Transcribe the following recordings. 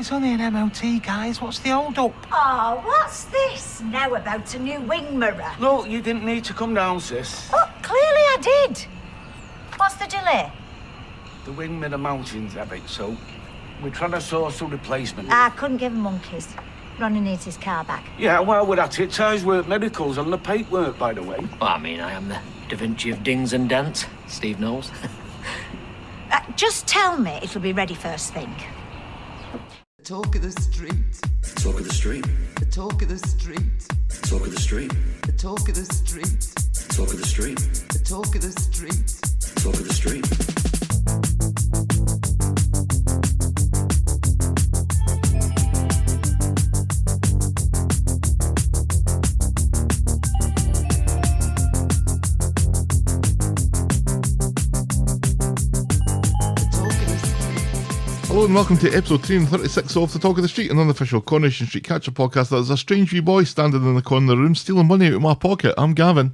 It's only an MOT, guys. What's the hold-up? Oh, what's this now about a new wing mirror? Look, you didn't need to come down, sis. Oh, clearly I did. What's the delay? The wing mirror mounting's heavy, so we're trying to source a replacement. I couldn't give him monkeys. Ronnie needs his car back. Yeah, well, we're at it. Ties work miracles on the paintwork, by the way. Well, I mean, I am the Da Vinci of dings and dents. Steve knows. Just tell me it'll be ready first thing. The talk of the street. Talk of the street. The talk of the street. Talk of the street. The talk of the street. Talk of the street. The talk of the street. Talk of the street. Hello and welcome to episode 336 of The Talk of the Street, an unofficial Coronation Street catch-up podcast that is a strange wee boy standing in the corner of the room stealing money out of my pocket. I'm Gavin.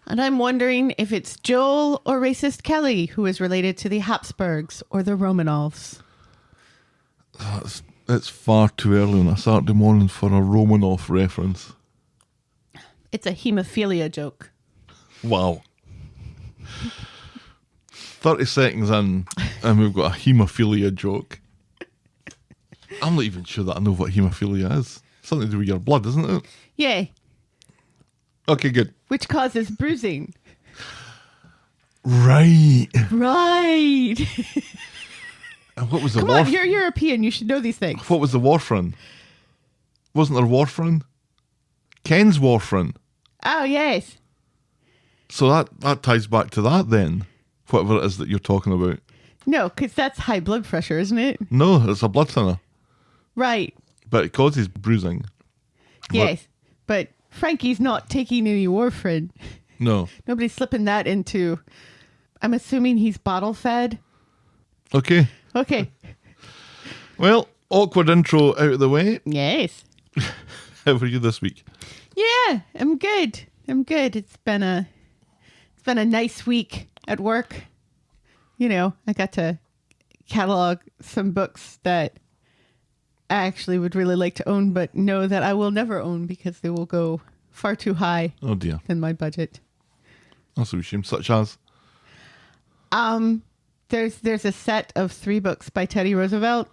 And I'm wondering if it's Joel or racist Kelly who is related to the Habsburgs or the Romanovs. It's far too early on a Saturday morning for a Romanov reference. It's a haemophilia joke. Wow. 30 seconds in and we've got a haemophilia joke. I'm not even sure that I know what haemophilia is. Something to do with your blood, isn't it? Yeah. Okay, good. Which causes bruising. Right. Right. And what was the Come on, you're European. You should know these things. What was the warfarin? Wasn't there warfarin? Ken's warfarin. Oh, yes. So that ties back to that then. Whatever it is that you're talking about. No, because that's high blood pressure, isn't it? No, it's a blood thinner. Right. But it causes bruising. Yes. But Frankie's not taking any warfarin. No. Nobody's slipping that into... I'm assuming he's bottle fed. Okay. Okay. Well, awkward intro out of the way. Yes. How are you this week? Yeah, I'm good. It's been a nice week at work. You know, I got to catalog some books that I actually would really like to own, but know that I will never own because they will go far too high. Oh dear. Than my budget. That's a shame. Such as? There's a set of 3 books by Teddy Roosevelt.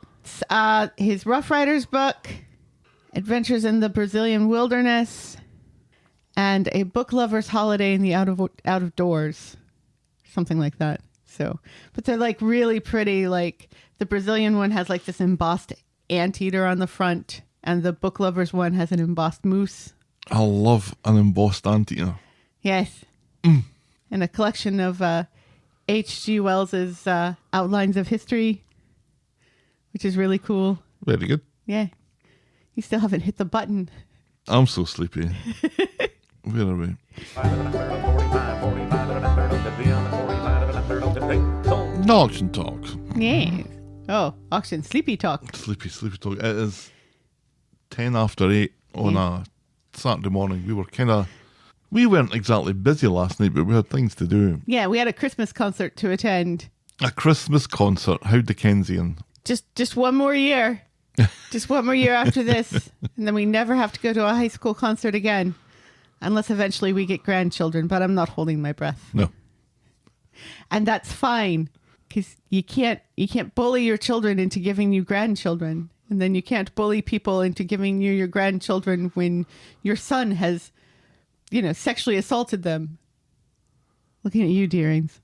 His Rough Riders book, Adventures in the Brazilian Wilderness, and A Book Lover's Holiday in the Out of Doors. Something like that. So, but they're like really pretty. Like the Brazilian one has like this embossed anteater on the front, and the Book Lovers one has an embossed moose. I love an embossed anteater. Yes. And a collection of H.G. Wells's Outlines of History, which is really cool. Very good. Yeah. You still haven't hit the button. I'm so sleepy. Where are we? Auction talk. Yeah. Oh, auction sleepy talk. Sleepy talk. It is 10 after 8 on a Saturday morning. We weren't exactly busy last night, but we had things to do. Yeah, we had a Christmas concert to attend. A Christmas concert. How Dickensian. Just one more year. Just one more year after this. And then we never have to go to a high school concert again. Unless eventually we get grandchildren, but I'm not holding my breath. No. And that's fine. Because you can't bully your children into giving you grandchildren. And then you can't bully people into giving you your grandchildren when your son has, sexually assaulted them. Looking at you, Deerings.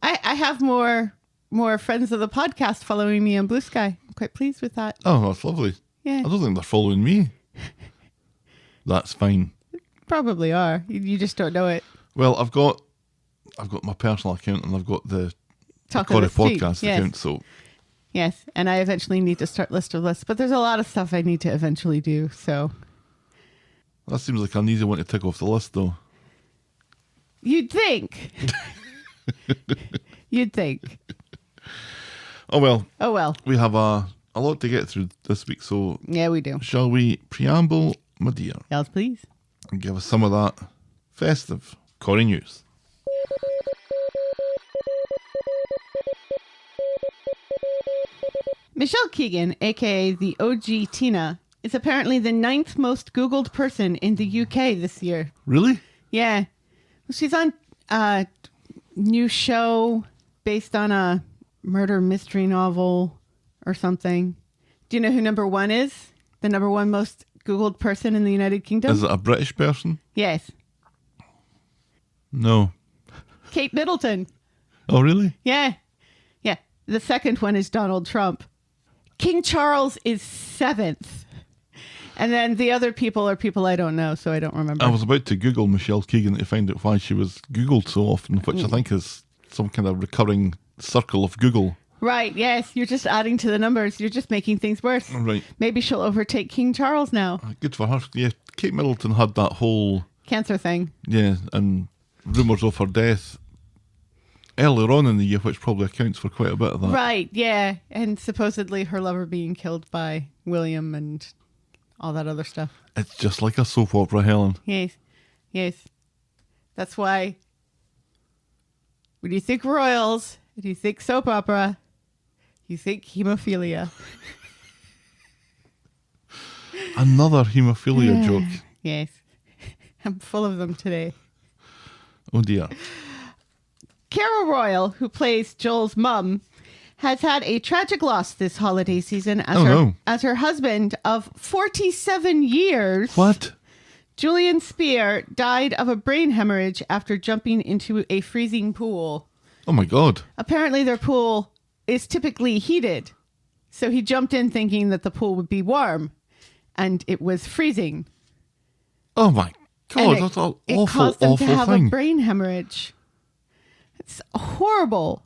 I have more friends of the podcast following me on Blue Sky. I'm quite pleased with that. Oh, that's lovely. Yeah. I don't think they're following me. That's fine. Probably are. You just don't know it. Well, I've got my personal account and I've got the Talk Corrie of the Street. podcast Yes. account. So yes, and I eventually need to start list of lists, but there's a lot of stuff I need to eventually do. So that seems like an easy one to tick off the list, though. You'd think. You'd think. Oh well. Oh well. We have a lot to get through this week, so Yeah, we do. shall we preamble, my dear, Yes, please. and give us some of that festive Corrie news. Michelle Keegan, aka the OG Tina, is apparently the 9th most Googled person in the UK this year. Really? Yeah. Well, she's on a new show based on a murder mystery novel or something. Do you know who number 1 is? The number 1 most Googled person in the United Kingdom? Is it a British person? Yes. No. Kate Middleton. Oh, really? Yeah. Yeah. The second one is Donald Trump. King Charles is 7th. And then the other people are people I don't know, so I don't remember. I was about to Google Michelle Keegan to find out why she was Googled so often, which I think is some kind of recurring circle of Google. Right, yes. You're just adding to the numbers. You're just making things worse. Right. Maybe she'll overtake King Charles now. Good for her. Yeah, Kate Middleton had that whole... Cancer thing. Yeah, and rumours of her death earlier on in the year, which probably accounts for quite a bit of that. Right, yeah. And supposedly her lover being killed by William and all that other stuff. It's just like a soap opera, Helen. Yes, yes. That's why when you think royals and you think soap opera, you think hemophilia. Another haemophilia joke. Yes. I'm full of them today. Oh dear. Carol Royal, who plays Joel's mum, has had a tragic loss this holiday season as her husband of 47 years, What? Julian Spear, died of a brain hemorrhage after jumping into a freezing pool. Oh my God. Apparently their pool is typically heated, so he jumped in thinking that the pool would be warm, and it was freezing. Oh my God, And that's an it awful, caused him to awful have thing. a brain hemorrhage. It's horrible.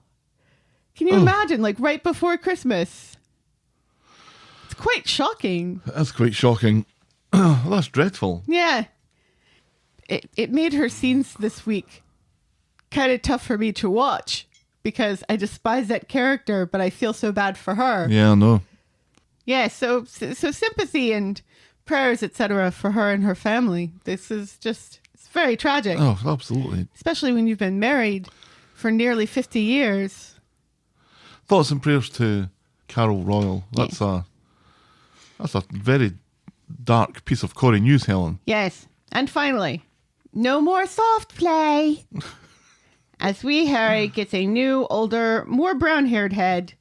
Can you imagine, like right before Christmas? It's quite shocking. That's quite shocking. That's dreadful. Yeah. It made her scenes this week kind of tough for me to watch because I despise that character, but I feel so bad for her. Yeah, I know. Yeah, so sympathy and prayers, etc., for her and her family. This is just, it's very tragic. Oh, absolutely. Especially when you've been married for nearly 50 years. Thoughts and prayers to Carol Royal. That's a very dark piece of Corrie news, Helen. Yes. And finally, no more soft play. As wee Harry gets a new, older, more brown-haired head,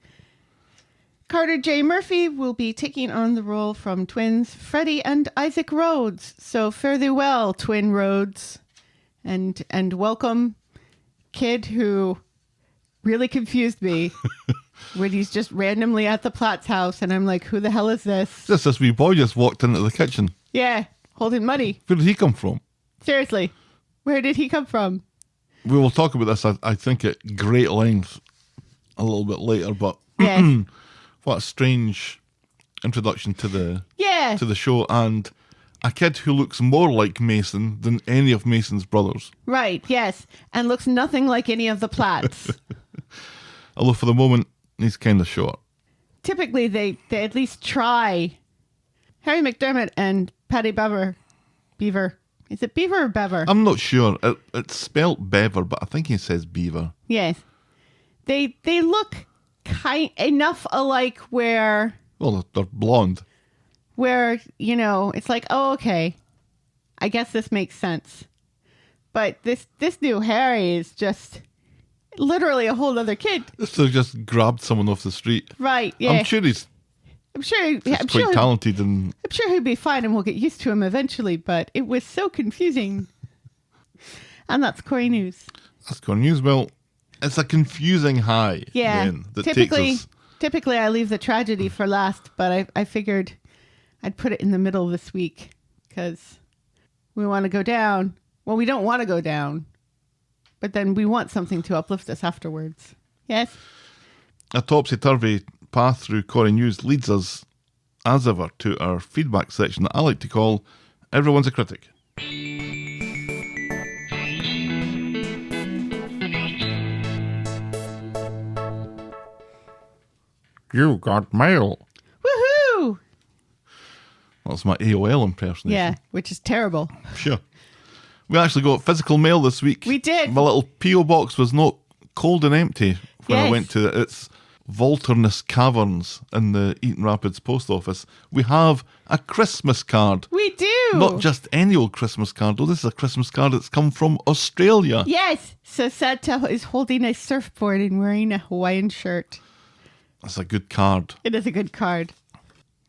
Carter J. Murphy will be taking on the role from twins Freddie and Isaac Rhodes. So fare thee well, twin Rhodes. And welcome, kid who really confused me when he's just randomly at the Platt's house and I'm like, who the hell is this? Just this wee boy just walked into the kitchen. Yeah, holding money. Where did he come from? Seriously, where did he come from? We will talk about this, I think, at great length a little bit later, but Yes. what a strange introduction to Yeah. the show, and a kid who looks more like Mason than any of Mason's brothers. Right, yes. And looks nothing like any of the Platts. Although for the moment, he's kind of short. Typically, they at least try. Harry McDermott and Paddy Beaver. Is it Beaver or Bever? I'm not sure. It's spelt Bever, but I think he says Beaver. Yes. They look enough alike where, Well, they're blonde. you know, it's like, oh, okay. I guess this makes sense. But this new Harry is just literally a whole other kid. This has just grabbed someone off the street. Right, yeah. I'm sure he's I'm sure quite talented, and I'm sure he'll be fine and we'll get used to him eventually, but it was so confusing. And that's Corrie News. that's Corrie News. Well, it's a confusing high. Yeah. Then, that takes us. Typically I leave the tragedy for last, but I figured I'd put it in the middle this week because we want to go down. Well, we don't want to go down, but then we want something to uplift us afterwards. Yes? A topsy-turvy path through Corrie News leads us, as ever, to our feedback section that I like to call Everyone's a Critic. You got mail. Woohoo! That's my AOL impersonation. Yeah, which is terrible. Sure. We actually got physical mail this week. We did. My little P.O. box was not cold and empty when I Yes. went to it. It's Wilderness Caverns in the Eaton Rapids post office, we have a Christmas card. We do. Not just any old Christmas card, though. This is a Christmas card that's come from Australia. Yes. So Santa is holding a surfboard and wearing a Hawaiian shirt. That's a good card. It is a good card.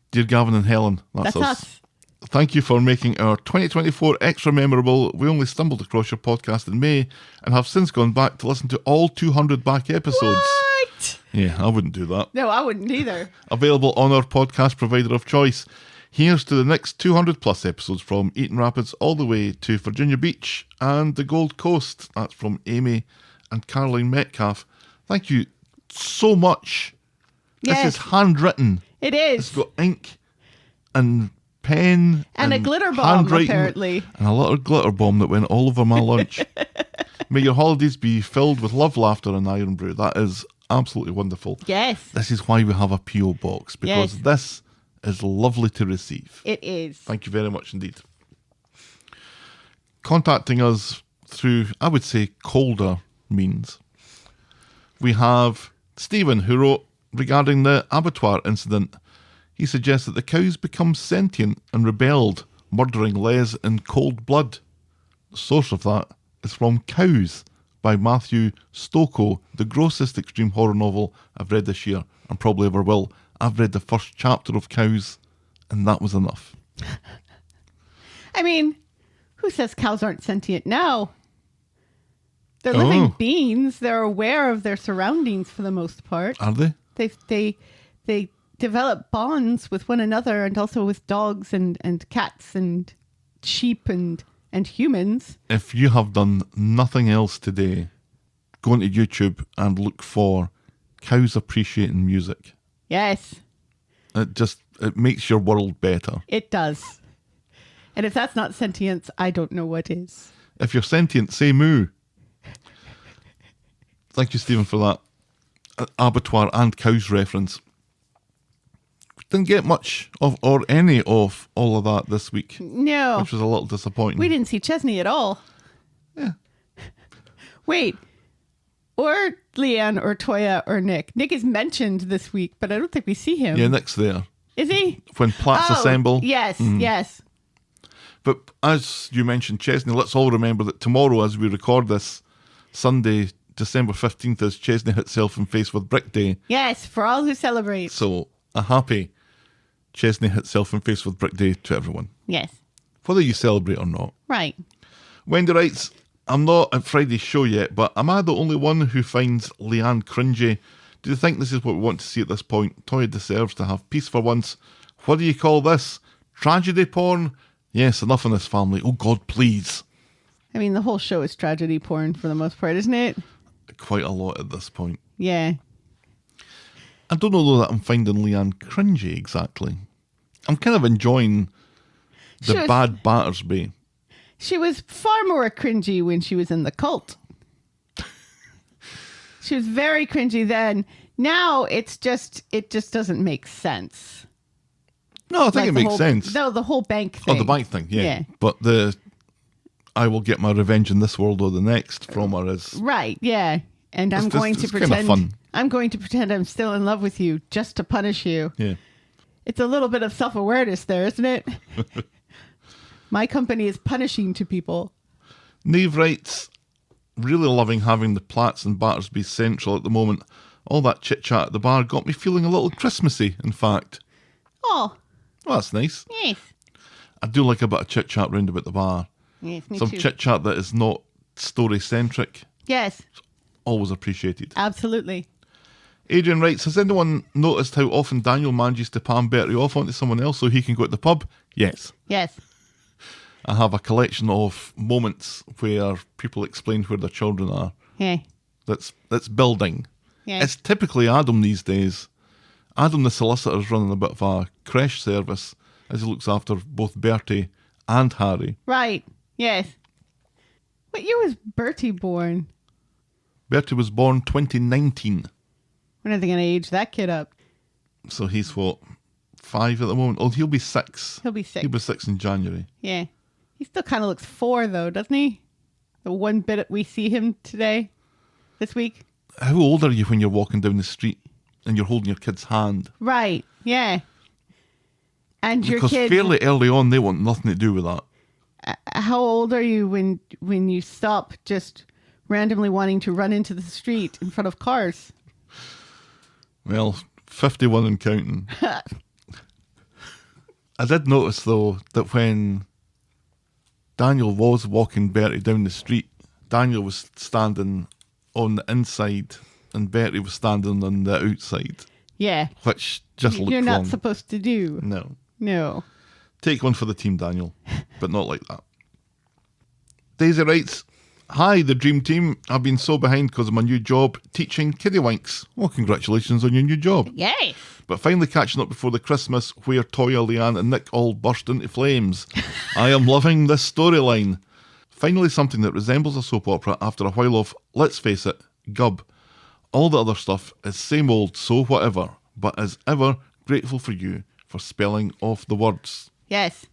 Dear Gavin and Helen, that's us. Thank you for making our 2024 extra memorable. We only stumbled across your podcast in May and have since gone back to listen to all 200 back episodes. What? Yeah, I wouldn't do that. No, I wouldn't either. Available on our podcast provider of choice. Here's to the next 200 plus episodes from Eaton Rapids all the way to Virginia Beach and the Gold Coast. That's from Amy and Caroline Metcalf. Thank you so much. Yes. This is handwritten. It is. It's got ink and pen and a glitter bomb, handwriting, apparently. and a little glitter bomb that went all over my lunch. May your holidays be filled with love, laughter, and iron brew. That is absolutely wonderful. Yes. This is why we have a P.O. box, because Yes. this is lovely to receive. It is. Thank you very much indeed. Contacting us through, I would say, colder means. We have Stephen, who wrote regarding the abattoir incident. He suggests that the cows become sentient and rebelled, murdering Les in cold blood. The source of that is from Cows by Matthew Stokoe, the grossest extreme horror novel I've read this year and probably ever will. I've read the first chapter of Cows and that was enough. I mean, who says cows aren't sentient now? They're living beings. They're aware of their surroundings for the most part. Are they? They develop bonds with one another and also with dogs and cats and sheep and humans. If you have done nothing else today, go into YouTube and look for cows appreciating music. Yes. It makes your world better. It does. And if that's not sentience, I don't know what is. If you're sentient, say moo. Thank you, Stephen, for that abattoir and cows reference. Didn't get much of or any of all of that this week. No. Which was a little disappointing. We didn't see Chesney at all. Yeah. Wait. Or Leanne or Toya or Nick. Nick is mentioned this week, but I don't think we see him. Yeah, Nick's there. Is he? When plats assemble. Yes, yes. But as you mentioned, Chesney, let's all remember that tomorrow, as we record this, Sunday, December 15th, is Chesney Hit Self and Face with Brick Day. Yes, for all who celebrate. So, a happy Chesney Hit Self and Face with Brick Day to everyone. Yes. Whether you celebrate or not. Right. Wendy writes, I'm not at Friday's show yet, but am I the only one who finds Leanne cringy? Do you think this is what we want to see at this point? Toya deserves to have peace for once. What do you call this? Tragedy porn? Yes, enough in this family. Oh God, please. I mean, the whole show is tragedy porn for the most part, isn't it? Quite a lot at this point. Yeah. I don't know though that I'm finding Leanne cringy exactly. I'm kind of enjoying the bad Battersby. She was far more cringy when she was in the cult. She was very cringy then. Now it just doesn't make sense. No, I think it makes sense. No, the whole bank thing. Oh, the bank thing, yeah. But I will get my revenge in this world or the next from her is right, yeah. And I'm going to pretend kind of fun. I'm going to pretend I'm still in love with you just to punish you. Yeah. It's a little bit of self-awareness there, isn't it? My company is punishing to people. Neve writes, really loving having the Platts and Battersby central at the moment. All that chit-chat at the bar got me feeling a little Christmassy, in fact. Oh. Well, that's nice. Yes. I do like a bit of chit-chat round about the bar. Yes, me Some too. chit-chat that is not story-centric. Yes. Always appreciated. Absolutely. Adrian writes, has anyone noticed how often Daniel manages to palm Bertie off onto someone else so he can go to the pub? Yes. Yes. I have a collection of moments where people explain where their children are. Yeah. That's building. Yeah. It's typically Adam these days. Adam the solicitor is running a bit of a creche service as he looks after both Bertie and Harry. Right. Yes. What year was Bertie born? Bertie was born 2019. When are they going to age that kid up? So he's what, 5 at the moment? Oh, he'll be 6. He'll be 6. He'll be 6 in January. Yeah. He still kind of looks 4 though, doesn't he? The one bit we see him today, this week. How old are you when you're walking down the street and you're holding your kid's hand. Right. Yeah. And your Because kid. fairly early on, they want nothing to do with that. How old are you when you stop just randomly wanting to run into the street in front of cars? Well, 51 and counting. I did notice, though, that when Daniel was walking Bertie down the street, Daniel was standing on the inside and Bertie was standing on the outside. Yeah. Which just looked You're wrong. not supposed to do. No. No. Take one for the team, Daniel, but not like that. Daisy writes, "Hi, the dream team. I've been so behind because of my new job teaching kiddywinks. Well, congratulations on your new job. Yay. But finally catching up before the Christmas where Toya, Leanne and Nick all burst into flames. I am loving this storyline. Finally something that resembles a soap opera after a while of, let's face it, gub. All the other stuff is same old, so whatever. But as ever, grateful for you for spelling off the words." Yes.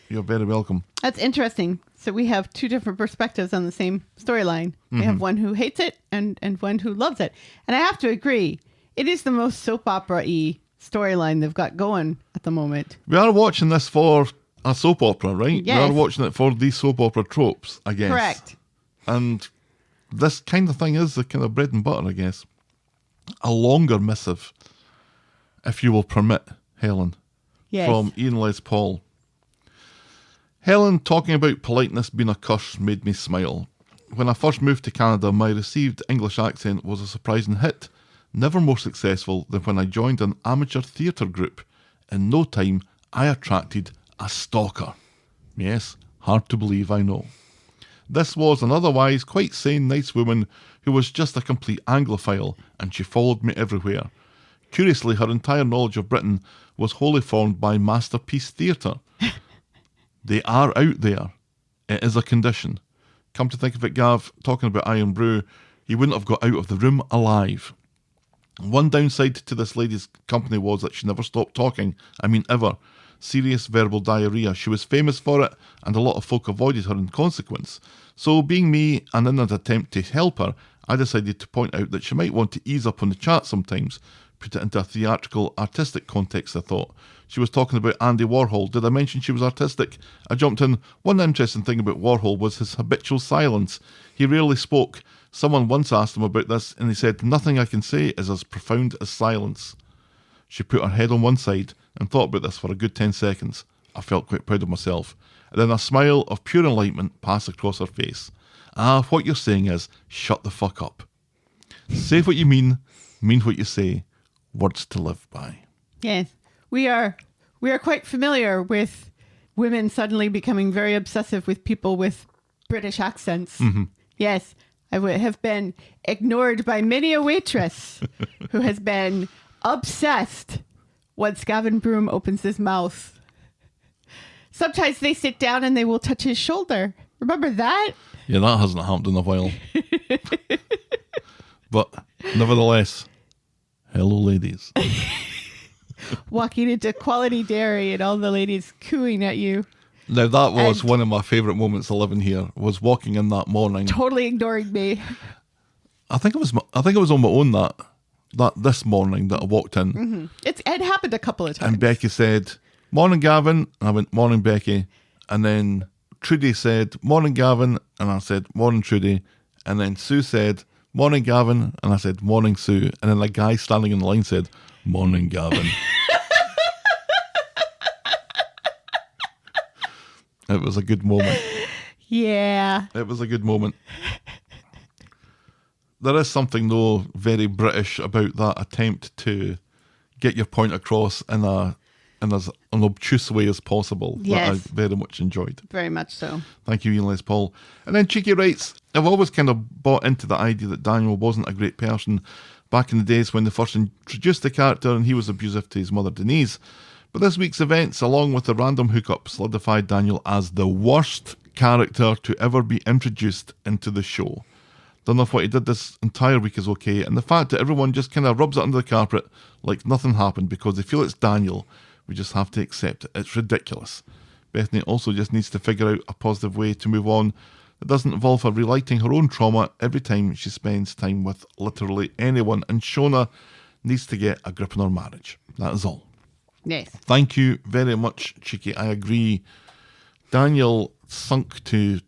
You're very welcome. That's interesting. So we have two different perspectives on the same storyline. We have one who hates it and one who loves it. And I have to agree, it is the most soap opera-y storyline they've got going at the moment. We are watching this for a soap opera, right? Yes. We are watching it for these soap opera tropes, I guess. Correct. And this kind of thing is the kind of bread and butter, I guess. A longer missive, if you will permit, Helen, Yes. from Ian Les Paul. Helen, talking about politeness being a curse made me smile. When I first moved to Canada, my received English accent was a surprising hit, never more successful than when I joined an amateur theatre group. In no time, I attracted a stalker. Yes, hard to believe, I know. This was an otherwise quite sane, nice woman who was just a complete Anglophile, and she followed me everywhere. Curiously, her entire knowledge of Britain was wholly formed by masterpiece theatre. They are out there. It is a condition. Come to think of it, Gav, talking about Iron Brew, he wouldn't have got out of the room alive. One downside to this lady's company was that she never stopped talking. I mean, ever. Serious verbal diarrhea. She was famous for it, and a lot of folk avoided her in consequence. So, being me, and in an attempt to help her, I decided to point out that she might want to ease up on the chat sometimes. Put it into a theatrical, artistic context, I thought. She was talking about Andy Warhol. Did I mention she was artistic? I jumped in. One interesting thing about Warhol was his habitual silence. He rarely spoke. Someone once asked him about this, and he said, "Nothing I can say is as profound as silence." She put her head on one side and thought about this for a good 10 seconds. I felt quite proud of myself. And then a smile of pure enlightenment passed across her face. "Ah, what you're saying is, shut the fuck up. Say what you mean what you say. Words to live by." Yes. We are quite familiar with women suddenly becoming very obsessive with people with British accents. Yes. I would have been ignored by many a waitress who has been obsessed once Gavin Broom opens his mouth. Sometimes they sit down and they will touch his shoulder. Remember that? Yeah, that hasn't happened in a while. But nevertheless, hello, ladies. Walking into Quality Dairy and all the ladies cooing at you, Now, that was And- one of my favourite moments of living here, was walking in that morning. totally ignoring me. I think it was on my own that this morning that I walked in. It happened a couple of times. And Becky said, "Morning, Gavin." And I went, "Morning, Becky." And then Trudy said, "Morning, Gavin." And I said, "Morning, Trudy." And then Sue said, "Morning, Gavin." And I said, "Morning, Sue." And then the guy standing in the line said, "Morning, Gavin." It was a good moment. Yeah. It was a good moment. There is something, though, very British about that attempt to get your point across in as an obtuse way as possible that I Yes. very much enjoyed. Very much so. Thank you, Ian Les Paul. And then Cheeky writes, "I've always kind of bought into the idea that Daniel wasn't a great person back in the days when they first introduced the character and he was abusive to his mother Denise. But this week's events, along with the random hookup, solidified Daniel as the worst character to ever be introduced into the show. Don't know if what he did this entire week is okay, and the fact that everyone just kind of rubs it under the carpet like nothing happened because they feel it's Daniel, we just have to accept it. It's ridiculous. Bethany also just needs to figure out a positive way to move on that doesn't involve her relighting her own trauma every time she spends time with literally anyone. And Shona needs to get a grip on her marriage. That is all. Yes. Thank you very much, Cheeky. I agree. Daniel sunk to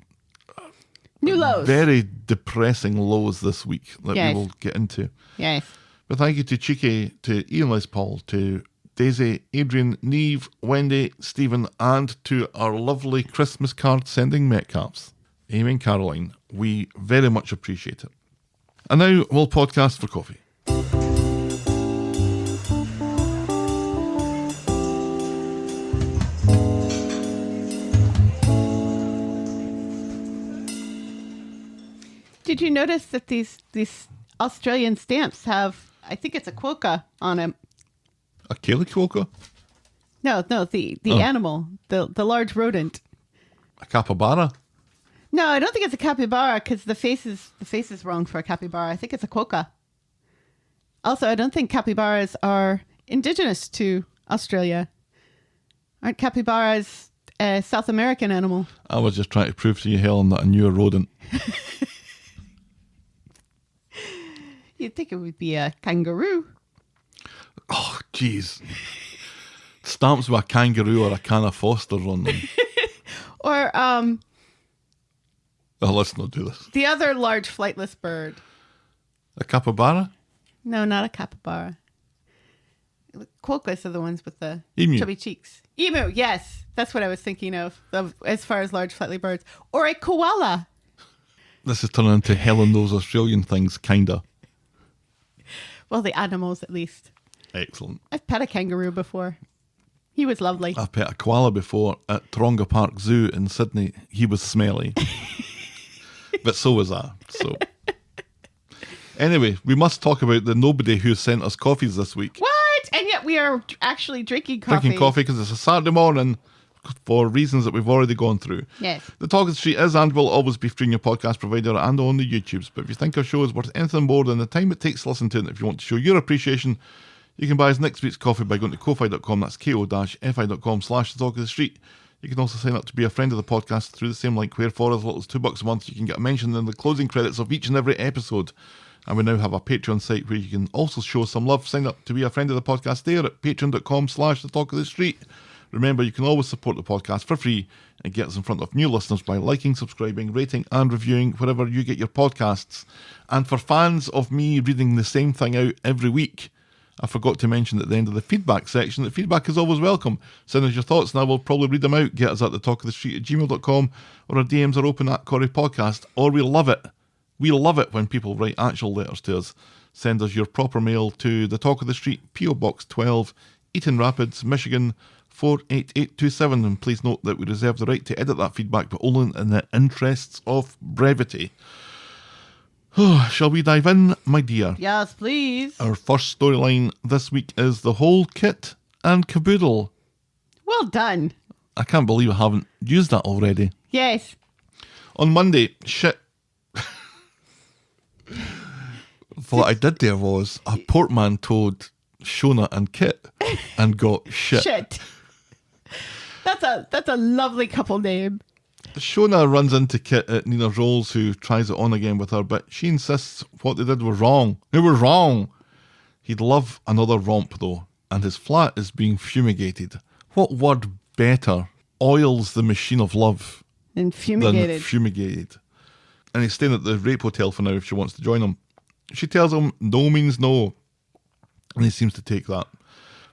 New lows. very depressing lows this week that Yes. we will get into. Yes. But thank you to Cheeky, to Ian Les Paul, to Daisy, Adrian, Neve, Wendy, Stephen, and to our lovely Christmas card sending Metcalfs, Amy and Caroline. We very much appreciate it. And now we'll podcast for coffee. Did you notice that these Australian stamps have, I think it's a quokka on them? A Cayley quokka? No, the animal, the large rodent. A capybara? No, I don't think it's a capybara because the face is wrong for a capybara. I think it's a quokka. Also, I don't think capybaras are indigenous to Australia. Aren't capybaras a South American animal? I was just trying to prove to you, Helen, that I knew a rodent. You'd think it would be a kangaroo. Oh, jeez. Stamps with a kangaroo or a can of Foster's on them. Or Oh, let's not do this. the other large flightless bird. A capybara? No, not a capybara. Quokkas are the ones with the Emu. chubby cheeks. Emu, yes. That's what I was thinking of as far as large flightless birds. Or a koala. This is turning into Helen knows Australian things, kinda. Well, the animals at least. Excellent. I've pet a kangaroo before. He was lovely. I've pet a koala before at Taronga Park Zoo in Sydney. He was smelly. But so was I. So anyway, we must talk about the nobody who sent us coffees this week. What? And yet we are actually drinking coffee. Drinking coffee because it's a Saturday morning for reasons that we've already gone through. Yes. The Talk of the Street is and will always be free on your podcast provider and on the YouTubes. But if you think our show is worth anything more than the time it takes to listen to it, if you want to show your appreciation, you can buy us next week's coffee by going to ko-fi.com. That's ko-fi.com/the Talk of the Street. You can also sign up to be a friend of the podcast through the same link where for as little as $2 a month you can get a mention in the closing credits of each and every episode. And we now have a Patreon site where you can also show some love. Sign up to be a friend of the podcast there at patreon.com/the Talk of the Street. Remember, you can always support the podcast for free and get us in front of new listeners by liking, subscribing, rating and reviewing wherever you get your podcasts. And for fans of me reading the same thing out every week, I forgot to mention at the end of the feedback section that feedback is always welcome. Send us your thoughts and I will probably read them out. Get us at thetalkofthestreet@gmail.com or our DMs are open at Corrie Podcast. Or we love it. We love it when people write actual letters to us. Send us your proper mail to The Talk of the Street, P.O. Box 12, Eaton Rapids, Michigan 48827. And please note that we reserve the right to edit that feedback, but only in the interests of brevity. Shall we dive in, my dear? Yes, please. Our first storyline this week is the Whole Kit and Caboodle. Well done. I can't believe I haven't used that already. Yes. On Monday, shit. What I did there was a portmanteaued Shona and Kit and got shit. Shit. That's a lovely couple name. Shona runs into Kit at Nina Rolls, who tries it on again with her, but she insists what they did was wrong. It was wrong. He'd love another romp, though, and his flat is being fumigated. What word better oils the machine of love And than fumigated. fumigated? And he's staying at the rape hotel for now if she wants to join him. She tells him no means no, and he seems to take that.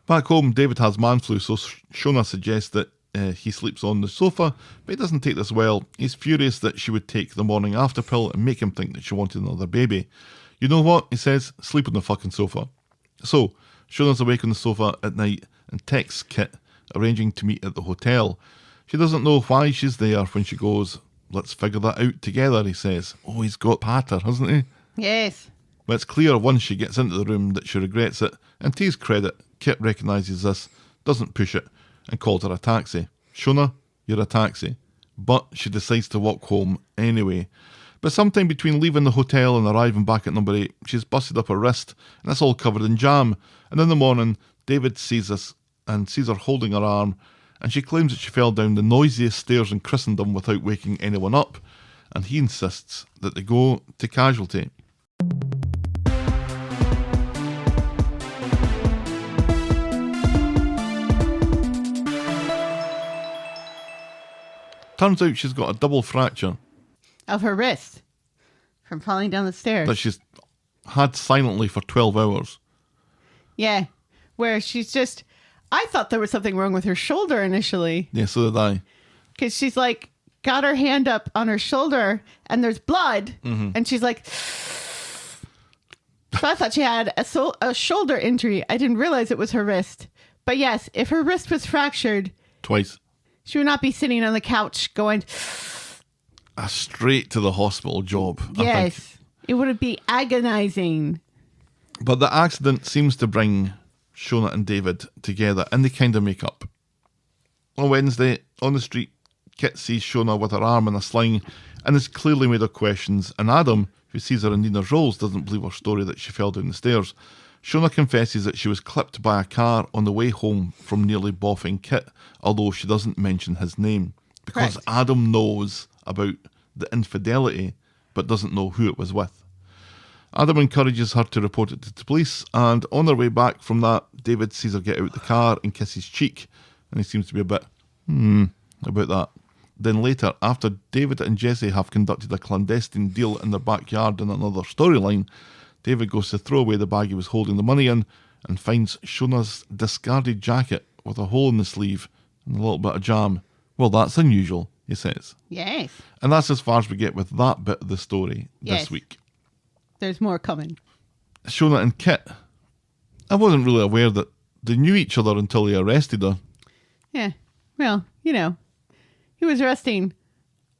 Back home, David has man flu, so Shona suggests that he sleeps on the sofa, but he doesn't take this well. He's furious that she would take the morning after pill and make him think that she wanted another baby. You know what? He says, sleep on the fucking sofa. So, Shona's awake on the sofa at night and texts Kit, arranging to meet at the hotel. She doesn't know why she's there when she goes, let's figure that out together, he says. Oh, he's got patter, hasn't he? Yes. But it's clear once she gets into the room that she regrets it, and to his credit, Kit recognises this, doesn't push it, and calls her a taxi. Shona, you're a taxi. But she decides to walk home anyway. But sometime between leaving the hotel and arriving back at number 8, she's busted up her wrist, and it's all covered in jam. And in the morning, David sees this and sees her holding her arm, and she claims that she fell down the noisiest stairs in Christendom without waking anyone up, and he insists that they go to casualty. turns out she's got a double fracture Of her wrist from falling down the stairs. that she's had silently for 12 hours. Yeah, where she's just... I thought there was something wrong with her shoulder initially. Yeah, so did I. Because she's like, got her hand up on her shoulder and there's blood. And she's like... So I thought she had a shoulder injury. I didn't realize it was her wrist. But yes, if her wrist was fractured, Twice. she would not be sitting on the couch going, A straight to the hospital job, I think. yes, it would be agonizing. But the accident seems to bring Shona and David together, and they kind of make up. On Wednesday, on the street, Kit sees Shona with her arm in a sling and is clearly made of questions, and Adam, who sees her in Nina's rolls, doesn't believe her story that she fell down the stairs. Shona confesses that she was clipped by a car on the way home from nearly boffing Kit, although she doesn't mention his name, because Correct. Adam knows about the infidelity, but doesn't know who it was with. Adam encourages her to report it to the police, and on their way back from that, David sees her get out the car and kiss his cheek, and he seems to be a bit, about that. Then later, after David and Jesse have conducted a clandestine deal in their backyard in another storyline, David goes to throw away the bag he was holding the money in and finds Shona's discarded jacket with a hole in the sleeve and a little bit of jam. Well, that's unusual, he says. Yes, And that's as far as we get with that bit of the story Yes. this week. there's more coming. Shona and Kit, I wasn't really aware that they knew each other until he arrested her. Yeah, well, you know, he was arresting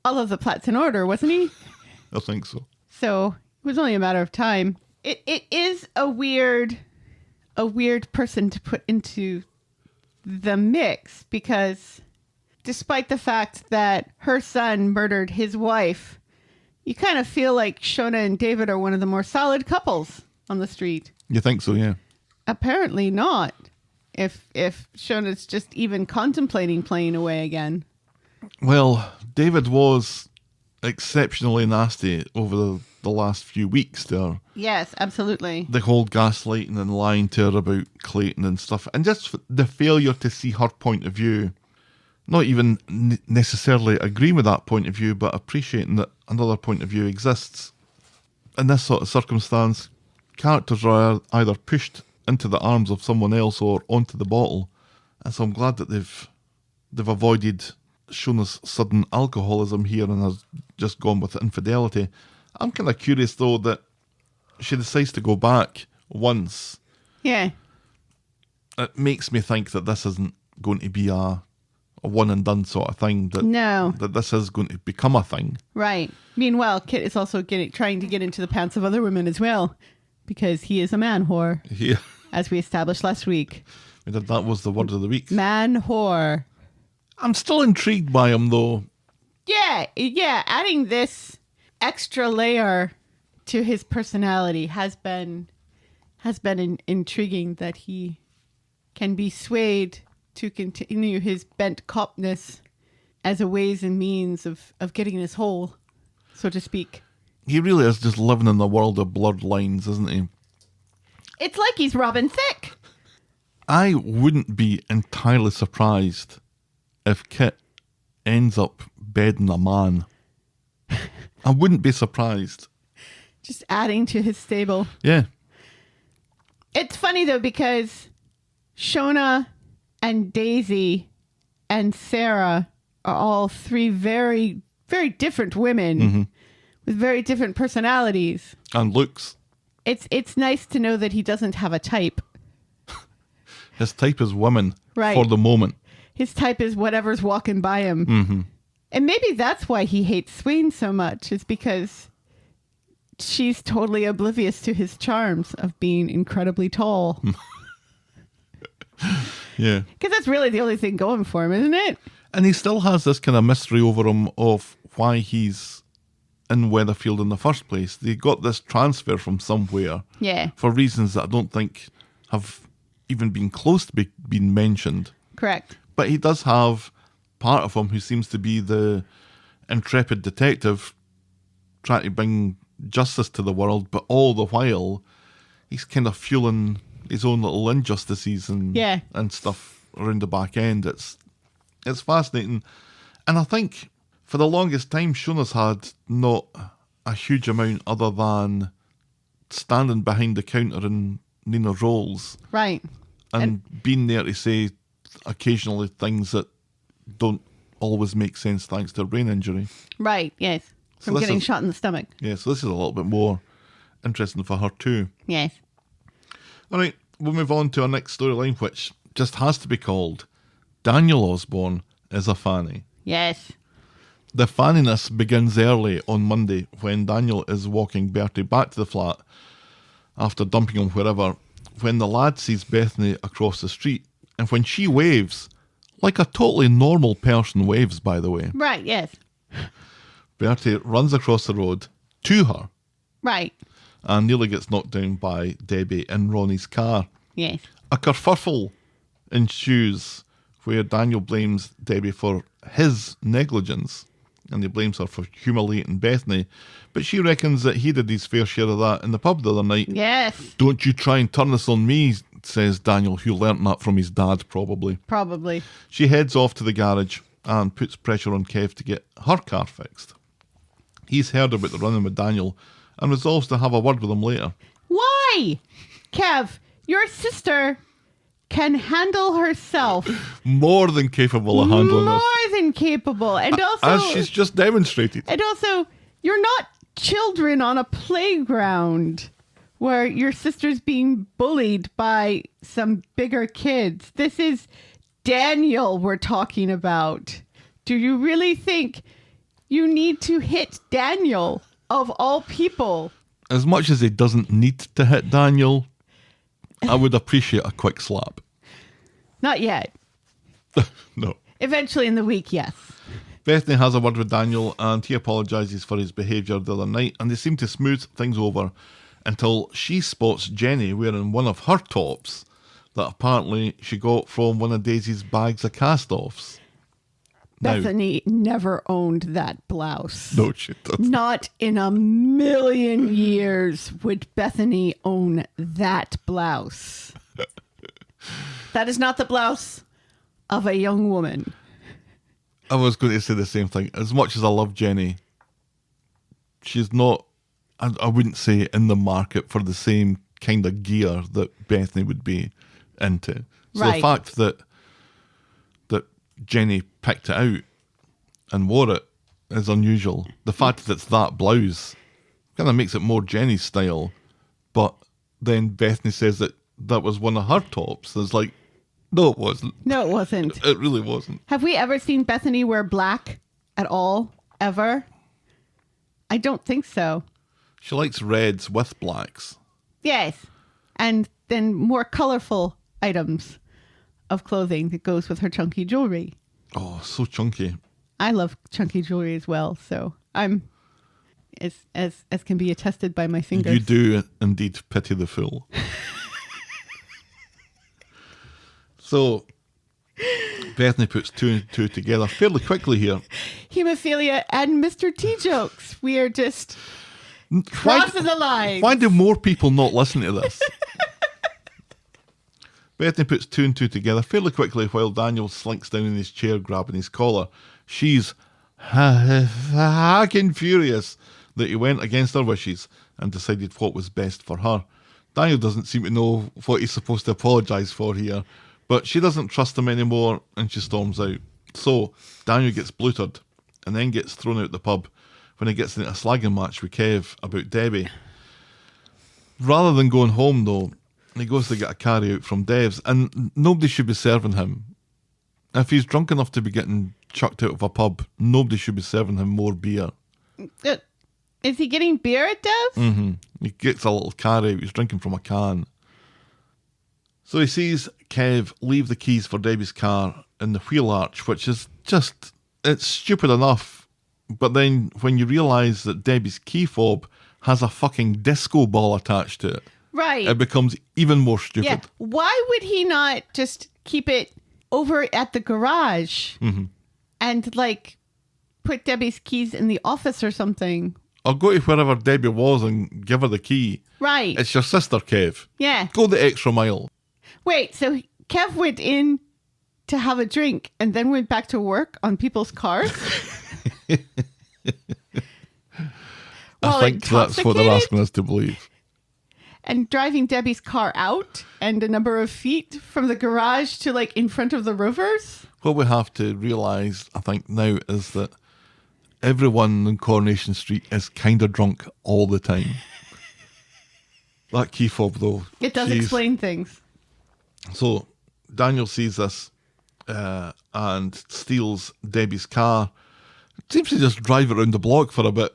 all of the Platts in order, wasn't he? I think so. So it was only a matter of time. It is a weird person to put into the mix, because despite the fact that her son murdered his wife, you kind of feel like Shona and David are one of the more solid couples on the street. You think so, yeah. Apparently not. If Shona's just even contemplating playing away again. Well, David was exceptionally nasty over the last few weeks there. Yes, absolutely. The whole gaslighting and lying to her about Clayton and stuff, and just the failure to see her point of view, not even necessarily agreeing with that point of view, but appreciating that another point of view exists. In this sort of circumstance, characters are either pushed into the arms of someone else or onto the bottle, and so I'm glad that they've avoided Shona's sudden alcoholism here and has just gone with infidelity. I'm kind of curious though that she decides to go back once. Yeah. It makes me think that this isn't going to be a one and done sort of thing. No. That this is going to become a thing. Right. Meanwhile, Kit is also trying to get into the pants of other women as well, because he is a man whore, Yeah, as we established last week. that was the word of the week. Man whore. I'm still intrigued by him though. Yeah. Adding this extra layer to his personality has been intriguing, that he can be swayed to continue his bent copness as a ways and means of getting his hole, so to speak. He really is just living in the world of blurred lines, isn't he? It's like he's Robin Thicke. I wouldn't be entirely surprised if Kit ends up bedding a man. I wouldn't be surprised. Just adding to his stable. Yeah. It's funny though, because Shona and Daisy and Sarah are all three very, very different women with very different personalities. And looks. It's nice to know that he doesn't have a type. His type is women Right. for the moment. His type is whatever's walking by him. And maybe that's why he hates Swain so much, is because she's totally oblivious to his charms of being incredibly tall. Yeah. Because that's really the only thing going for him, isn't it? And he still has this kind of mystery over him of why he's in Weatherfield in the first place. They got this transfer from somewhere Yeah, for reasons that I don't think have even been close to being mentioned. correct. But he does have part of him who seems to be the intrepid detective trying to bring justice to the world, but all the while he's kind of fueling his own little injustices and Yeah. and stuff around the back end. It's fascinating. And I think for the longest time, Shona's had not a huge amount other than standing behind the counter in Nina's rolls. Right. And being there to say occasionally things that don't always make sense thanks to a brain injury. Right, yes. So From this getting is- shot in the stomach. Yeah, so this is a little bit more interesting for her too. Yes. All right, we'll move on to our next storyline, which just has to be called Daniel Osbourne is a Fanny. Yes. The fanniness begins early on Monday when Daniel is walking Bertie back to the flat after dumping him wherever, when the lad sees Bethany across the street, and when she waves, like a totally normal person waves, by the way. Right, yes. Bertie runs across the road to her Right. and nearly gets knocked down by Debbie in Ronnie's car. Yes. A kerfuffle ensues where Daniel blames Debbie for his negligence and he blames her for humiliating Bethany, but she reckons that he did his fair share of that in the pub the other night. Yes. Don't you try and turn this on me, says Daniel, who learnt that from his dad, probably. Probably. She heads off to the garage and puts pressure on Kev to get her car fixed. He's heard about the run-in with Daniel and resolves to have a word with him later. Why? Kev, your sister can handle herself. More than capable of handling More this. than capable. And also, As she's just demonstrated. and also, you're not children on a playground where your sister's being bullied by some bigger kids. This is Daniel we're talking about. Do you really think you need to hit Daniel, of all people? As much as he doesn't need to hit Daniel, I would appreciate a quick slap. Not yet. No. Eventually in the week, yes. Bethany has a word with Daniel and he apologises for his behaviour the other night, and they seem to smooth things over until she spots Jenny wearing one of her tops that apparently she got from one of Daisy's bags of cast-offs. Now- Bethany never owned that blouse. No, she doesn't. Not in a million years would Bethany own that blouse. That is not the blouse of a young woman. I was going to say the same thing. As much as I love Jenny, she's not, I wouldn't say, in the market for the same kind of gear that Bethany would be into. So Right. the fact that Jenny picked it out and wore it is unusual. The fact that it's that blouse kind of makes it more Jenny's style. But then Bethany says that was one of her tops. It's like, no, it wasn't. No, it wasn't. It really wasn't. Have we ever seen Bethany wear black at all? Ever? I don't think so. She likes reds with blacks. Yes. And then more colorful items of clothing that goes with her chunky jewelry. Oh, so chunky. I love chunky jewelry as well, so I'm as can be attested by my fingers. You do indeed pity the fool. So, Bethany puts two and two together fairly quickly here. Hemophilia and Mr. T jokes. We are just crossing the line. Why do more people not listen to this? Bethany puts two and two together fairly quickly while Daniel slinks down in his chair grabbing his collar. She's hacking furious that he went against her wishes and decided what was best for her. Daniel doesn't seem to know what he's supposed to apologise for here, but she doesn't trust him anymore and she storms out. So Daniel gets blutered and then gets thrown out the pub when he gets into a slagging match with Kev about Debbie. Rather than going home though, he goes to get a carry out from Dev's, and nobody should be serving him. If he's drunk enough to be getting chucked out of a pub, nobody should be serving him more beer. Is he getting beer at Dev's? Mm-hmm. He gets a little carry out, he's drinking from a can. So he sees Kev leave the keys for Debbie's car in the wheel arch, which is just, it's stupid enough. But then when you realise that Debbie's key fob has a fucking disco ball attached to it, Right. it becomes even more stupid. Yeah. Why would he not just keep it over at the garage and like put Debbie's keys in the office or something? Or go to wherever Debbie was and give her the key. Right. It's your sister, Kev. Yeah. Go the extra mile. Wait, so Kev went in to have a drink and then went back to work on people's cars? Well, I think that's what they're intoxicated? asking us to believe. And driving Debbie's car out and a number of feet from the garage to like in front of the Rovers. What we have to realise, I think, now is that everyone on Coronation Street is kind of drunk all the time. That key fob, though. It does jeez. explain things. So Daniel sees this and steals Debbie's car. Seems to just drive it around the block for a bit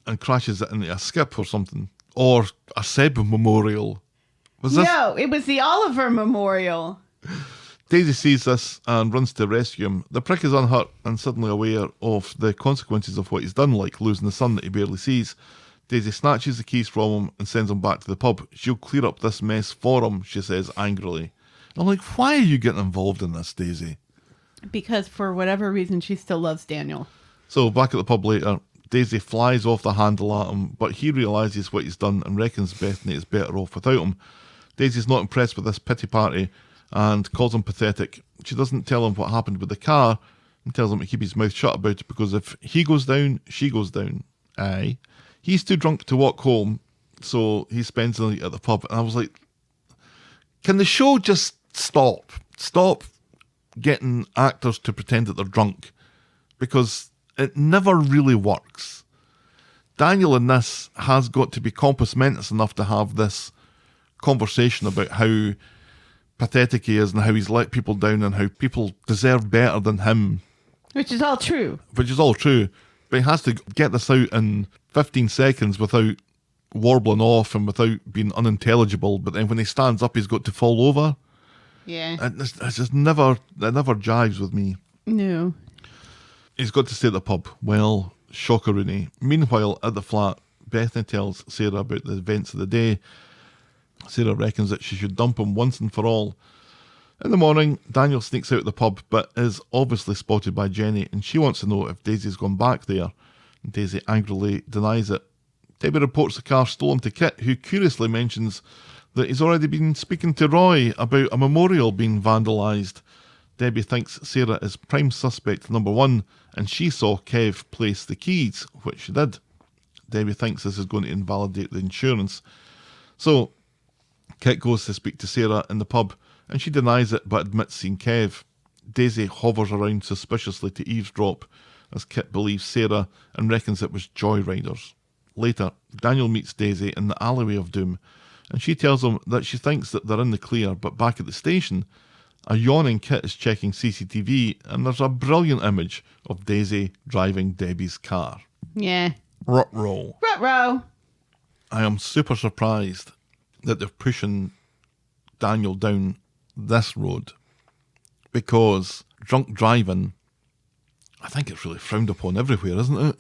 and crashes it into a skip or something. Or a Seb memorial. Was this? No, it was the Oliver Memorial. Daisy sees this and runs to rescue him. The prick is unhurt and suddenly aware of the consequences of what he's done, like losing the son that he barely sees. Daisy snatches the keys from him and sends him back to the pub. She'll clear up this mess for him, she says angrily. I'm like, why are you getting involved in this, Daisy? Because for whatever reason, she still loves Daniel. So back at the pub later, Daisy flies off the handle at him, but he realises what he's done and reckons Bethany is better off without him. Daisy's not impressed with this pity party and calls him pathetic. She doesn't tell him what happened with the car and tells him to keep his mouth shut about it because if he goes down, she goes down. Aye. He's too drunk to walk home, so he spends the night at the pub. And I was like, can the show just stop? Stop getting actors to pretend that they're drunk, because it never really works. Daniel in this has got to be compos mentis enough to have this conversation about how pathetic he is and how he's let people down and how people deserve better than him. Which is all true. Which is all true. But he has to get this out in 15 seconds without warbling off and without being unintelligible. But then when he stands up, he's got to fall over. Yeah. It's just never jives with me. No. He's got to stay at the pub. Well, shockeroony. Meanwhile, at the flat, Bethany tells Sarah about the events of the day. Sarah reckons that she should dump him once and for all. In the morning, Daniel sneaks out of the pub, but is obviously spotted by Jenny, and she wants to know if Daisy's gone back there. And Daisy angrily denies it. Debbie reports the car stolen to Kit, who curiously mentions that he's already been speaking to Roy about a memorial being vandalised. Debbie thinks Sarah is prime suspect number one, and she saw Kev place the keys, which she did. Debbie thinks this is going to invalidate the insurance. So, Kit goes to speak to Sarah in the pub, and she denies it but admits seeing Kev. Daisy hovers around suspiciously to eavesdrop, as Kit believes Sarah and reckons it was joyriders. Later, Daniel meets Daisy in the alleyway of doom, and she tells him that she thinks that they're in the clear, but back at the station, a yawning Kit is checking CCTV, and there's a brilliant image of Daisy driving Debbie's car. Yeah. Ruh-roh. Ruh-roh. I am super surprised that they're pushing Daniel down this road, because drunk driving, I think it's really frowned upon everywhere, isn't it?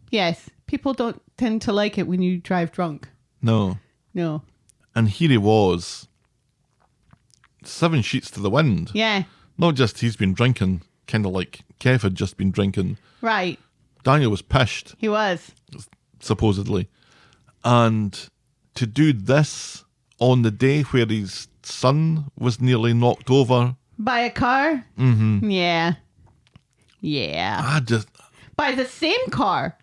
Yes. People don't tend to like it when you drive drunk. No. And here he was, 7 sheets to the wind. Yeah. Not just he's been drinking, kind of like Kev had just been drinking. Right. Daniel was pissed, He was. supposedly. And to do this on the day where his son was nearly knocked over. By a car? Mm-hmm. Yeah. By the same car.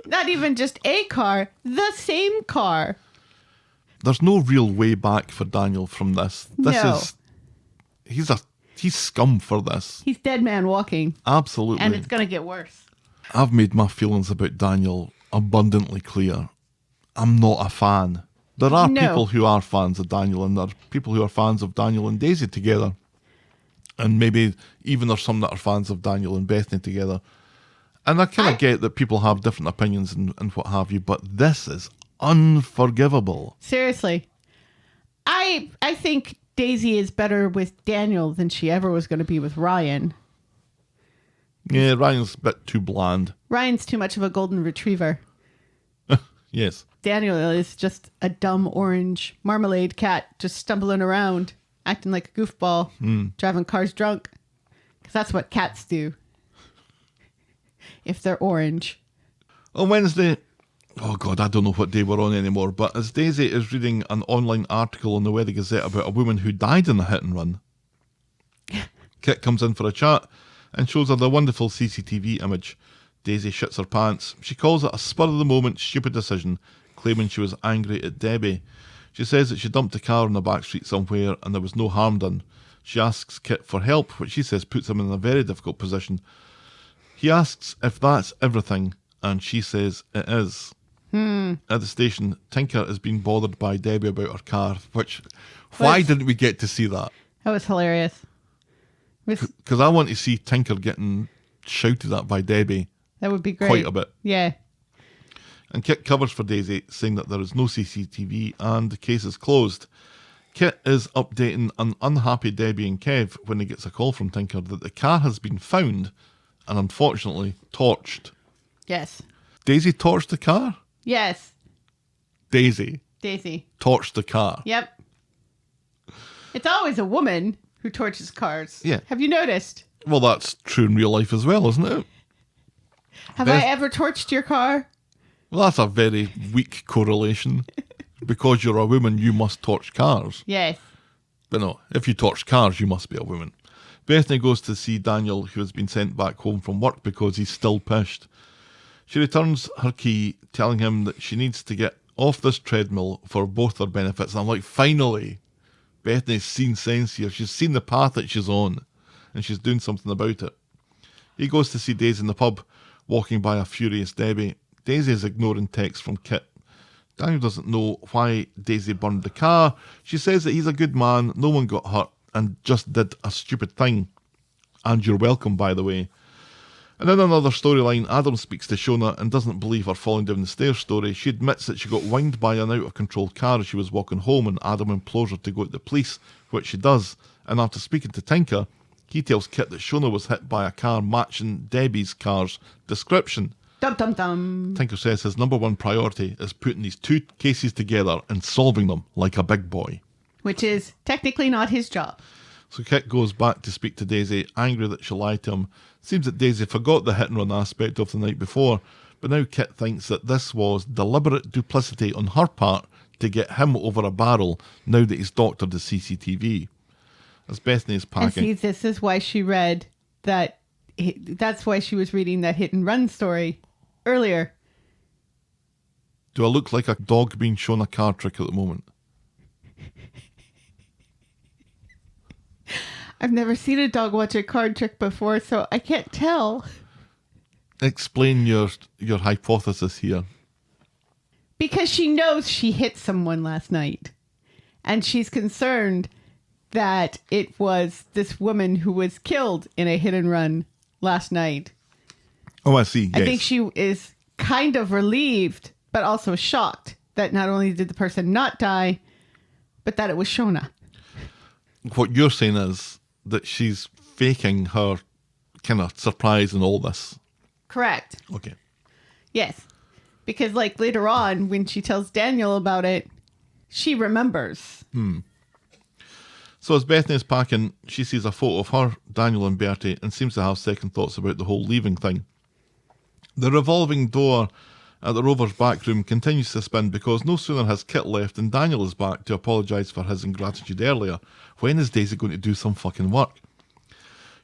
Not even just a car, the same car. There's no real way back for Daniel from this. No. He's scum for this. He's dead man walking. Absolutely. And it's going to get worse. I've made my feelings about Daniel abundantly clear. I'm not a fan. There are No. people who are fans of Daniel, and there are people who are fans of Daniel and Daisy together. And maybe even there's some that are fans of Daniel and Bethany together. And I kind of get that people have different opinions and what have you, but this is unforgivable. Seriously. I think Daisy is better with Daniel than she ever was going to be with Ryan. Yeah, Ryan's a bit too bland. Ryan's too much of a golden retriever. Yes. Daniel is just a dumb orange marmalade cat just stumbling around, acting like a goofball, driving cars drunk. Because that's what cats do. If they're orange. On Wednesday, oh God, I don't know what day we're on anymore, but as Daisy is reading an online article in the Weather Gazette about a woman who died in a hit and run, Kit comes in for a chat, and shows her the wonderful CCTV image. Daisy shits her pants. She calls it a spur-of-the-moment stupid decision, claiming she was angry at Debbie. She says that she dumped a car on the back street somewhere and there was no harm done. She asks Kit for help, which she says puts him in a very difficult position. He asks if that's everything, and she says it is. At the station, Tinker is being bothered by Debbie about her car, why didn't we get to see that? That was hilarious. Because I want to see Tinker getting shouted at by Debbie. That would be great. Quite a bit. Yeah. And Kit covers for Daisy, saying that there is no CCTV and the case is closed. Kit is updating an unhappy Debbie and Kev when he gets a call from Tinker that the car has been found and unfortunately torched. Yes. Daisy torched the car? Yes. Daisy torched the car. Yep. It's always a woman who torches cars. Yeah. Have you noticed? Well, that's true in real life as well, isn't it? Have I ever torched your car? Well, that's a very weak correlation. Because you're a woman, you must torch cars. Yes. But no, if you torch cars, you must be a woman. Bethany goes to see Daniel, who has been sent back home from work because he's still pissed. She returns her key, telling him that she needs to get off this treadmill for both their benefits. And I'm like, finally, Bethany's seen sense here. She's seen the path that she's on, and she's doing something about it. He goes to see Daisy in the pub, walking by a furious Debbie. Daisy is ignoring texts from Kit. Daniel doesn't know why Daisy burned the car. She says that he's a good man, no one got hurt, and just did a stupid thing. And you're welcome, by the way. And in another storyline, Adam speaks to Shona and doesn't believe her falling down the stairs story. She admits that she got winged by an out-of-control car as she was walking home, and Adam implores her to go to the police, which she does. And after speaking to Tinker, he tells Kit that Shona was hit by a car matching Debbie's car's description. Dum dum dum. Tinker says his number one priority is putting these two cases together and solving them like a big boy. Which is technically not his job. So Kit goes back to speak to Daisy, angry that she lied to him. Seems that Daisy forgot the hit and run aspect of the night before, but now Kit thinks that this was deliberate duplicity on her part to get him over a barrel now that he's doctored the CCTV. As Bethany is packing... And see, this is why she read that... That's why she was reading that hit and run story earlier. Do I look like a dog being shown a card trick at the moment? I've never seen a dog watch a card trick before, so I can't tell. Explain your hypothesis here. Because she knows she hit someone last night. And she's concerned that it was this woman who was killed in a hit and run last night. Oh, I see. Yes. I think she is kind of relieved, but also shocked that not only did the person not die, but that it was Shona. What you're saying is that she's faking her kind of surprise in all this. Correct. Okay. Yes. Because like later on, when she tells Daniel about it, she remembers. So as Bethany is packing, she sees a photo of her, Daniel and Bertie, and seems to have second thoughts about the whole leaving thing. The revolving door at the Rover's back room continues to spin because no sooner has Kit left than Daniel is back to apologise for his ingratitude earlier. When is Daisy going to do some fucking work?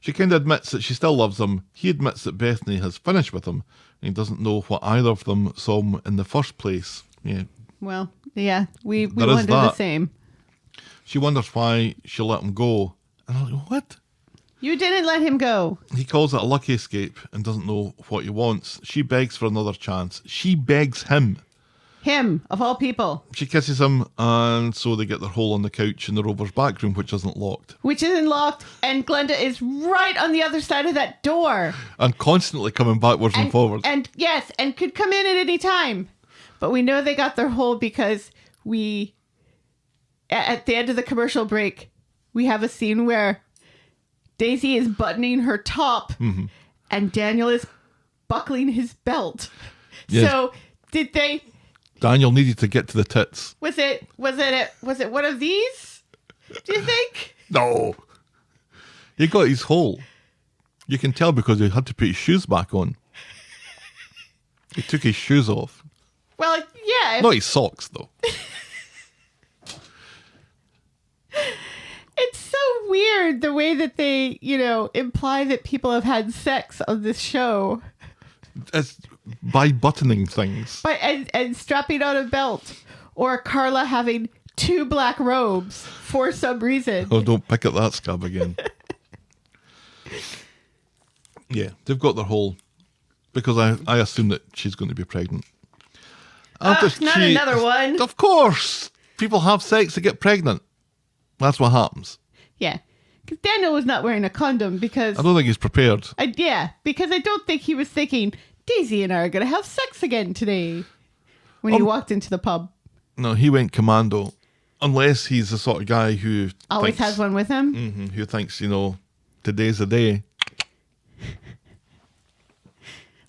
She kind of admits that she still loves him. He admits that Bethany has finished with him, and he doesn't know what either of them saw him in the first place. Yeah. Well, yeah, we There is wonder the that. same. She wonders why she let him go. And I'm like, what? You didn't let him go. He calls it a lucky escape and doesn't know what he wants. She begs for another chance. She begs him. Him, of all people. She kisses him, and so they get their hole on the couch in the Rover's back room, which isn't locked. Which isn't locked, and Glenda is right on the other side of that door. And constantly coming backwards and forwards. And yes, and could come in at any time. But we know they got their hole because at the end of the commercial break, we have a scene where Daisy is buttoning her top and Daniel is buckling his belt. Yes. So did they... Daniel needed to get to the tits. Was it one of these? Do you think? No. He got his hole. You can tell because he had to put his shoes back on. He took his shoes off. Well, yeah. Not his socks, though. It's so weird weird the way that they, imply that people have had sex on this show. It's by buttoning things. And strapping on a belt. Or Carla having 2 black robes for some reason. Oh, don't pick at that scab again. Yeah, they've got their whole... Because I assume that she's going to be pregnant. Not another one. Of course! People have sex to get pregnant. That's what happens. Yeah. Because Daniel was not wearing a condom because... I don't think he's prepared. Because I don't think he was thinking, Daisy and I are going to have sex again today. When he walked into the pub. No, he went commando. Unless he's the sort of guy who... Always has one with him? Mm-hmm, who thinks, today's the day.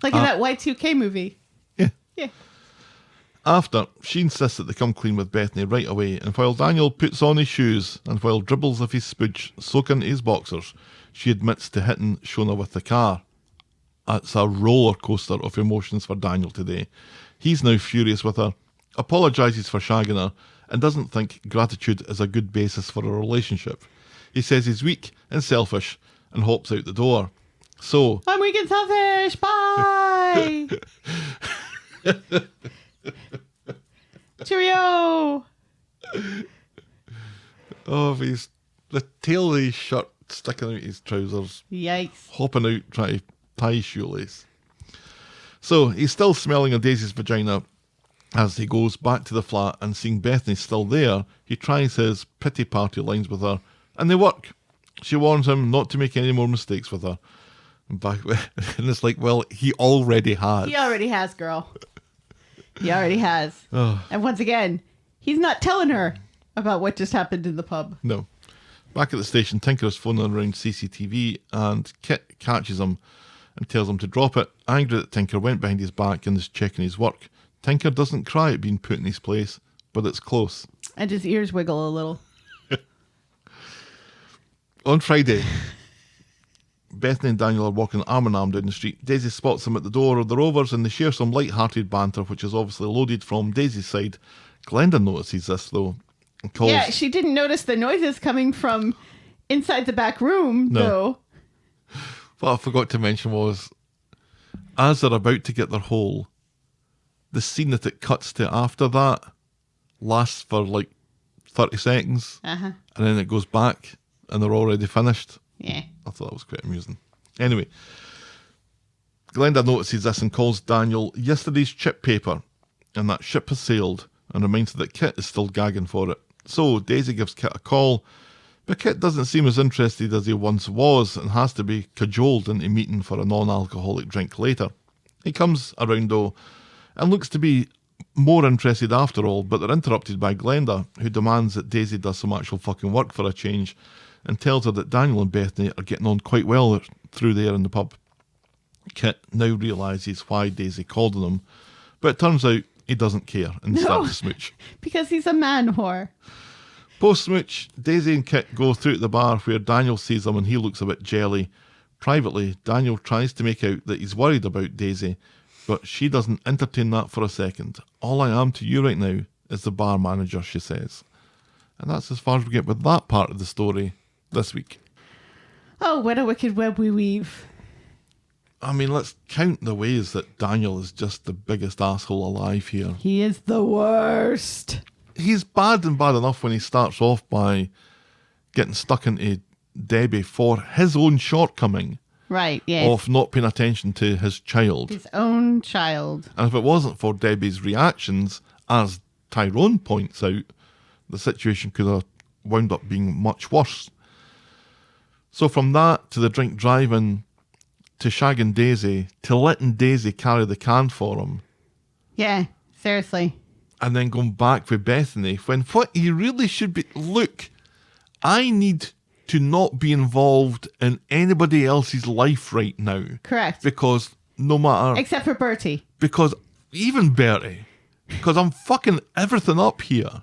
Like in that Y2K movie. Yeah. Yeah. After, she insists that they come clean with Bethany right away, and while Daniel puts on his shoes, and while dribbles of his spooge soak into his boxers, she admits to hitting Shona with the car. It's a roller coaster of emotions for Daniel today. He's now furious with her, apologises for shagging her, and doesn't think gratitude is a good basis for a relationship. He says he's weak and selfish, and hops out the door. So... I'm weak and selfish, bye! Cheerio! Oh, he's the tail of his shirt sticking out his trousers. Yikes. Hopping out trying to tie his shoelace. So he's still smelling of Daisy's vagina as he goes back to the flat, and seeing Bethany still there, he tries his pity party lines with her, and they work. She warns him not to make any more mistakes with her. And it's like, well, he already has. He already has, girl. He already has. Oh. And once again, he's not telling her about what just happened in the pub. No. Back at the station, Tinker is phoning around CCTV, and Kit catches him and tells him to drop it, angry that Tinker went behind his back and is checking his work. Tinker doesn't cry at being put in his place, but it's close. And his ears wiggle a little. On Friday, Bethany and Daniel are walking arm in arm down the street. Daisy spots them at the door of the Rovers, and they share some light-hearted banter, which is obviously loaded from Daisy's side. Glenda notices this, though, and calls... Yeah, she didn't notice the noises coming from inside the back room, though. What I forgot to mention was, as they're about to get their hole, the scene that it cuts to after that lasts for like 30 seconds, and then it goes back, and they're already finished. Yeah. I thought that was quite amusing. Anyway, Glenda notices this and calls Daniel yesterday's chip paper, and that ship has sailed, and reminds her that Kit is still gagging for it. So Daisy gives Kit a call, but Kit doesn't seem as interested as he once was, and has to be cajoled into meeting for a non-alcoholic drink later. He comes around though, and looks to be more interested after all, but they're interrupted by Glenda, who demands that Daisy does some actual fucking work for a change, and tells her that Daniel and Bethany are getting on quite well through there in the pub. Kit now realises why Daisy called on him, but it turns out he doesn't care and starts to smooch. Because he's a man whore. Post-smooch, Daisy and Kit go through to the bar where Daniel sees them and he looks a bit jelly. Privately, Daniel tries to make out that he's worried about Daisy, but she doesn't entertain that for a second. All I am to you right now is the bar manager, she says. And that's as far as we get with that part of the story this week. Oh, what a wicked web we weave. I mean, let's count the ways that Daniel is just the biggest asshole alive here. He is the worst. He's bad and bad enough when he starts off by getting stuck into Debbie for his own shortcoming. Right, yes. Of not paying attention to his child. His own child. And if it wasn't for Debbie's reactions, as Tyrone points out, the situation could have wound up being much worse. So from that to the drink driving, to shagging Daisy, to letting Daisy carry the can for him. Yeah, seriously. And then going back with Bethany, when what he really should be... Look, I need to not be involved in anybody else's life right now. Correct. Because no matter... Except for Bertie. Because even Bertie, because I'm fucking everything up here.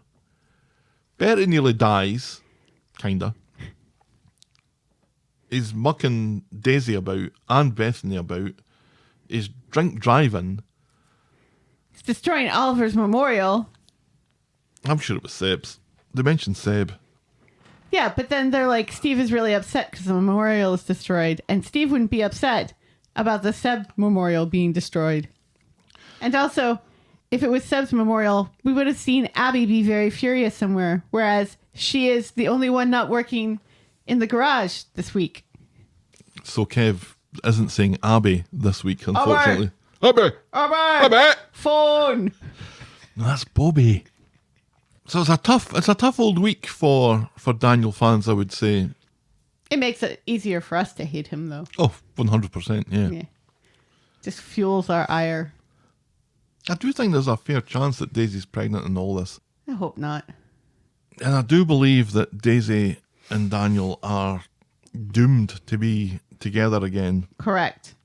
Bertie nearly dies, kinda. He's mucking Daisy about and Bethany about. He's drink driving. He's destroying Oliver's memorial. I'm sure it was Seb's. They mentioned Seb. Yeah, but then they're like, Steve is really upset because the memorial is destroyed. And Steve wouldn't be upset about the Seb memorial being destroyed. And also, if it was Seb's memorial, we would have seen Abby be very furious somewhere. Whereas she is the only one not working in the garage this week. So Kev isn't saying Abby this week, unfortunately. Abby! Abby! Abby! Phone! No, that's Bobby. So it's a tough old week for Daniel fans, I would say. It makes it easier for us to hate him, though. Oh, 100%, Yeah. Just fuels our ire. I do think there's a fair chance that Daisy's pregnant in all this. I hope not. And I do believe that Daisy and Daniel are doomed to be together again. Correct.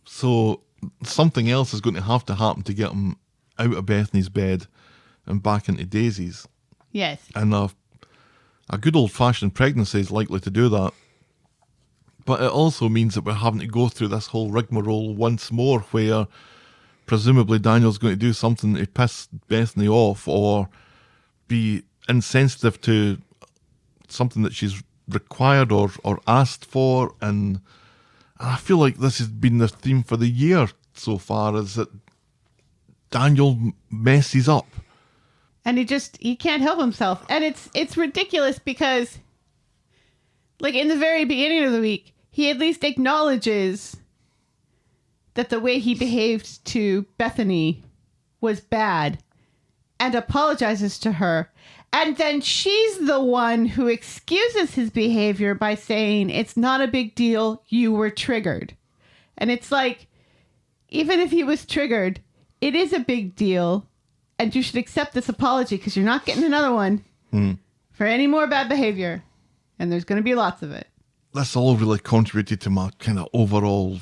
So something else is going to have to happen to get them out of Bethany's bed and back into Daisy's. Yes. And a good old-fashioned pregnancy is likely to do that. But it also means that we're having to go through this whole rigmarole once more where presumably Daniel's going to do something to piss Bethany off or be insensitive to something that she's required or asked for. And I feel like this has been the theme for the year so far, is that Daniel messes up. And he can't help himself. And it's ridiculous because, like, in the very beginning of the week, he at least acknowledges that the way he behaved to Bethany was bad and apologizes to her. And then she's the one who excuses his behavior by saying, it's not a big deal, you were triggered. And it's like, even if he was triggered, it is a big deal. And you should accept this apology because you're not getting another one for any more bad behavior. And there's going to be lots of it. This all really contributed to my kind of overall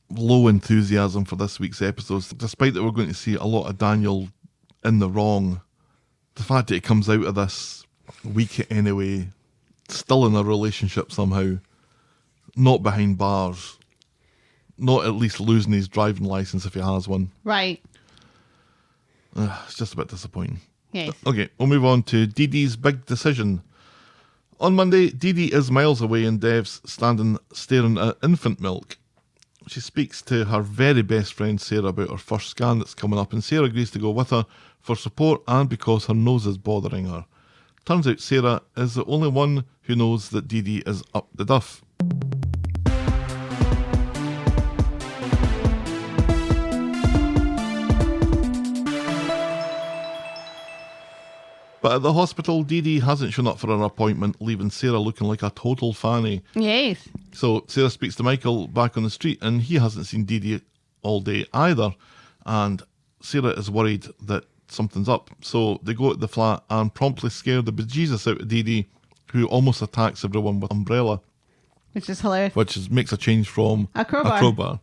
low enthusiasm for this week's episodes. Despite that we're going to see a lot of Daniel in the wrong, the fact that he comes out of this week anyway, still in a relationship somehow, not behind bars, not at least losing his driving license if he has one. Right. It's just a bit disappointing. Yes. Okay, we'll move on to Dee Dee's big decision. On Monday, Dee Dee is miles away and Dev's staring at infant milk. She speaks to her very best friend Sarah about her first scan that's coming up, and Sarah agrees to go with her for support and because her nose is bothering her. Turns out Sarah is the only one who knows that Dee Dee is up the duff. But at the hospital, Dee Dee hasn't shown up for her appointment, leaving Sarah looking like a total fanny. Yes. So Sarah speaks to Michael back on the street, and he hasn't seen Dee Dee all day either. And Sarah is worried that something's up. So they go to the flat and promptly scare the bejesus out of Dee Dee, who almost attacks everyone with an umbrella. Which is hilarious. Makes a change from A crowbar. a crowbar.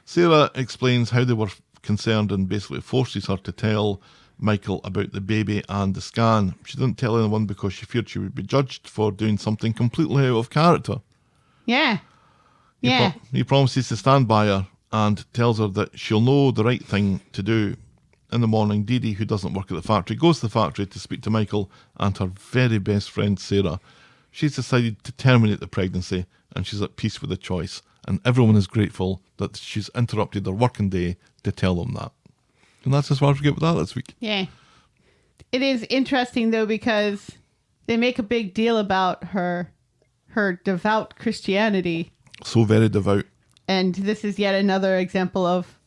Sarah explains how they were concerned and basically forces her to tell Michael about the baby and the scan. She didn't tell anyone because she feared she would be judged for doing something completely out of character. Yeah. Yeah. He promises to stand by her and tells her that she'll know the right thing to do. In the morning, Dee Dee, who doesn't work at the factory, goes to the factory to speak to Michael and her very best friend Sarah. She's decided to terminate the pregnancy and she's at peace with the choice. And everyone is grateful that she's interrupted their working day to tell them that. And that's as far as we get with that this week. Yeah. It is interesting, though, because they make a big deal about her devout Christianity. So very devout. And this is yet another example of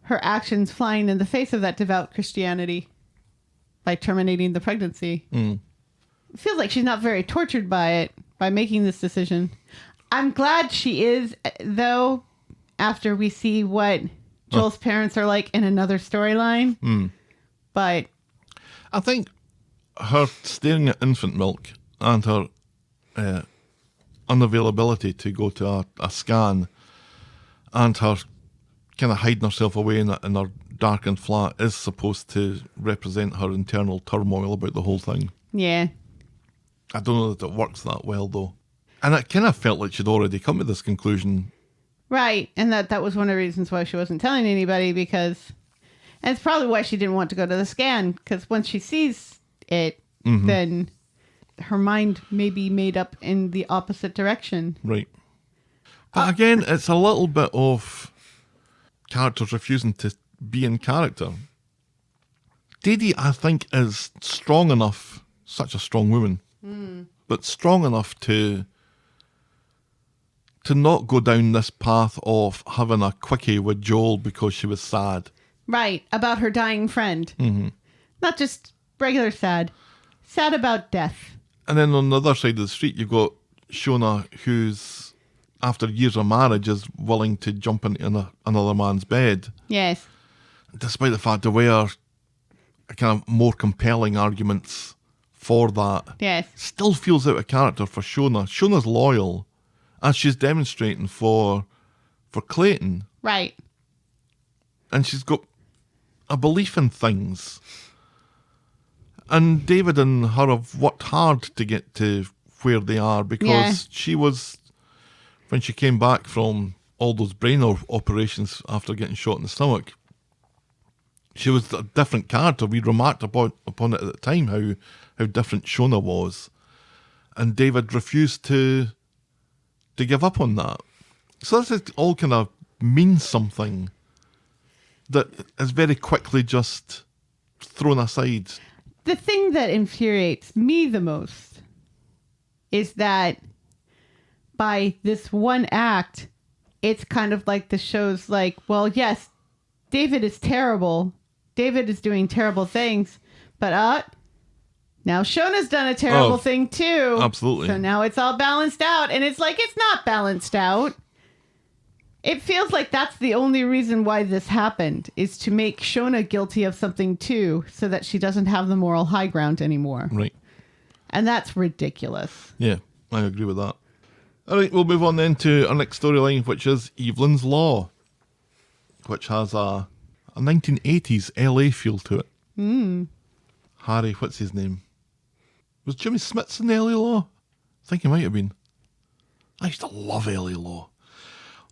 her actions flying in the face of that devout Christianity by terminating the pregnancy. It feels like she's not very tortured by it, by making this decision. I'm glad she is, though, after we see what Joel's parents are like in another storyline. But I think her staring at infant milk and her unavailability to go to a scan and her kind of hiding herself away in her darkened flat is supposed to represent her internal turmoil about the whole thing. yeah. I don't know that it works that well, though. And it kind of felt like she'd already come to this conclusion. Right. And that was one of the reasons why she wasn't telling anybody, because... And it's probably why she didn't want to go to the scan, because once she sees it, then... her mind may be made up in the opposite direction. Right. But again, it's a little bit of characters refusing to be in character. Dee Dee, I think, is strong enough, such a strong woman, but strong enough to not go down this path of having a quickie with Joel because she was sad. Right, about her dying friend. Mm-hmm. Not just regular sad. Sad about death. And then on the other side of the street, you've got Shona, who's, after years of marriage, is willing to jump into another man's bed. Yes. Despite the fact there were kind of more compelling arguments for that. Yes. Still feels out of character for Shona. Shona's loyal, as she's demonstrating for Clayton. Right. And she's got a belief in things. And David and her have worked hard to get to where they are because she was, when she came back from all those brain operations after getting shot in the stomach, she was a different character. We remarked upon it at the time, how different Shona was. And David refused to give up on that. So this is all kind of means something that is very quickly just thrown aside. The thing that infuriates me the most is that by this one act, it's kind of like the show's like, well, yes, David is terrible. David is doing terrible things, but now Shona's done a terrible thing too. Absolutely. So now it's all balanced out, and it's like, it's not balanced out. It feels like that's the only reason why this happened, is to make Shona guilty of something too, so that she doesn't have the moral high ground anymore. Right. And that's ridiculous. Yeah, I agree with that. All right, we'll move on then to our next storyline, which is Evelyn's Law, which has a 1980s LA feel to it. Harry, what's his name? Was Jimmy Smits in the LA Law? I think he might have been. I used to love LA Law.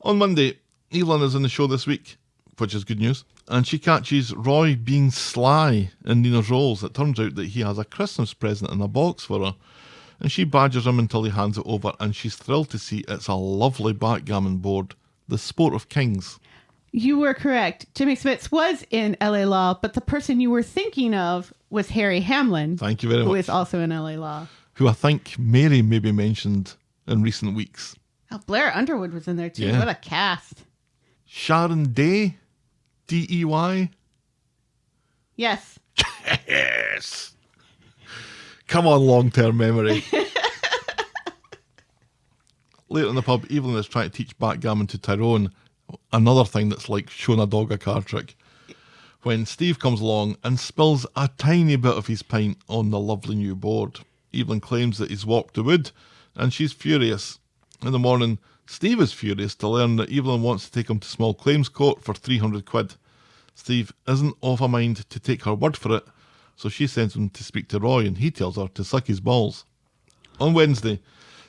On Monday, Evelyn is in the show this week, which is good news, and she catches Roy being sly in Nina's rolls. It turns out that he has a Christmas present in a box for her, and she badgers him until he hands it over, and she's thrilled to see it's a lovely backgammon board, the Sport of Kings. You were correct. Jimmy Smits was in LA Law, but the person you were thinking of was Harry Hamlin. Thank you very much. Who is also in LA Law. Who I think Mary maybe mentioned in recent weeks. Oh, Blair Underwood was in there too. Yeah. What a cast. Sharon Day? D-E-Y? Yes. Yes! Come on, long-term memory. Later in the pub, Evelyn is trying to teach backgammon to Tyrone, another thing that's like showing a dog a card trick, when Steve comes along and spills a tiny bit of his pint on the lovely new board. Evelyn claims that he's warped the wood, and she's furious. In the morning, Steve is furious to learn that Evelyn wants to take him to small claims court for 300 quid. Steve isn't of a mind to take her word for it, so she sends him to speak to Roy, and he tells her to suck his balls. On Wednesday,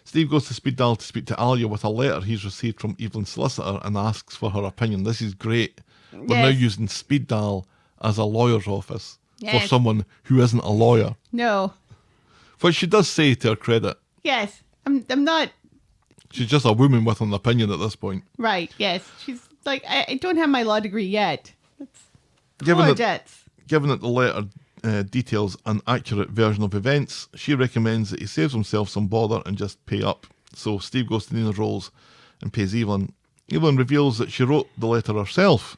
Steve goes to Speed Dial to speak to Alia with a letter he's received from Evelyn's solicitor and asks for her opinion. This is great. We're now using Speed Dial as a lawyer's office for someone who isn't a lawyer. No. Which she does say to her credit. Yes. I'm not... She's just a woman with an opinion at this point. Right, yes. She's like, I don't have my law degree yet. That's Given debts. that the letter details an accurate version of events, she recommends that he saves himself some bother and just pay up. So Steve goes to Nina's rolls and pays Evelyn. Evelyn reveals that she wrote the letter herself,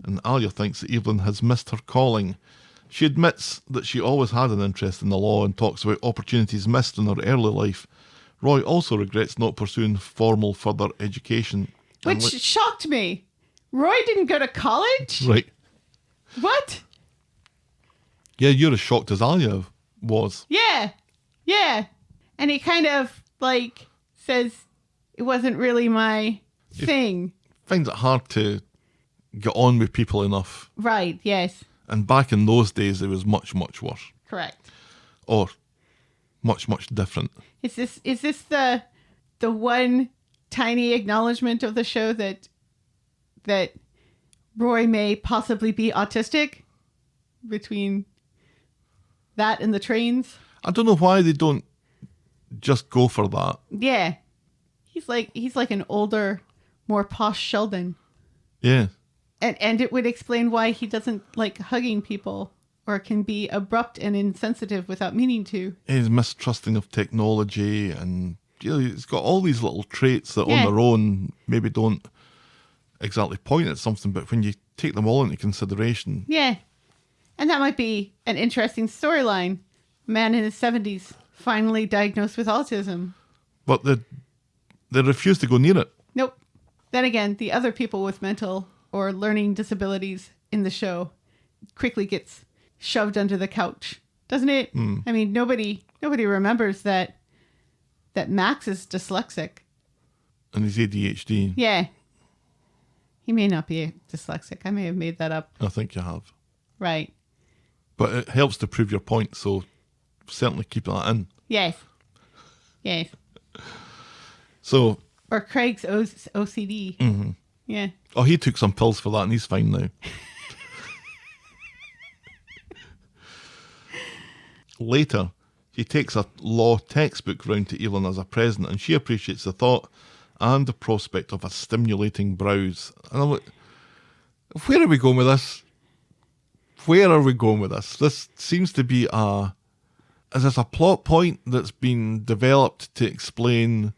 and Alia thinks that Evelyn has missed her calling. She admits that she always had an interest in the law and talks about opportunities missed in her early life. Roy also regrets not pursuing formal further education. Which shocked me. Roy didn't go to college? Right. What? Yeah, you're as shocked as Alia was. Yeah. Yeah. And he kind of, like, says it wasn't really my thing. Finds it hard to get on with people enough. Right, yes. And back in those days, it was much, much worse. Correct. Or much, much different. Is this the one tiny acknowledgement of the show that Roy may possibly be autistic between that and the trains? I don't know why they don't just go for that. Yeah. He's like an older, more posh Sheldon. Yeah. And it would explain why he doesn't like hugging people or can be abrupt and insensitive without meaning to. He's mistrusting of technology, and he's got all these little traits that Yeah. on their own maybe don't exactly point at something, but when you take them all into consideration, Yeah. And that might be an interesting storyline. Man in his 70s, finally diagnosed with autism. but they refuse to go near it. Nope. Then again, the other people with mental or learning disabilities in the show quickly gets shoved under the couch, doesn't it? I mean, nobody remembers that Max is dyslexic. And he's ADHD. Yeah. He may not be dyslexic. I may have made that up. I think you have. Right. But it helps to prove your point, so certainly keep that in. Yes. Yes. So, Or Craig's OCD. Mm-hmm. Yeah. oh, he took some pills for that and he's fine now. Later, he takes a law textbook round to Evelyn as a present, and she appreciates the thought and the prospect of a stimulating browse. And I'm like, where are we going with this? Where are we going with this? This seems to be is this a plot point that's been developed to explain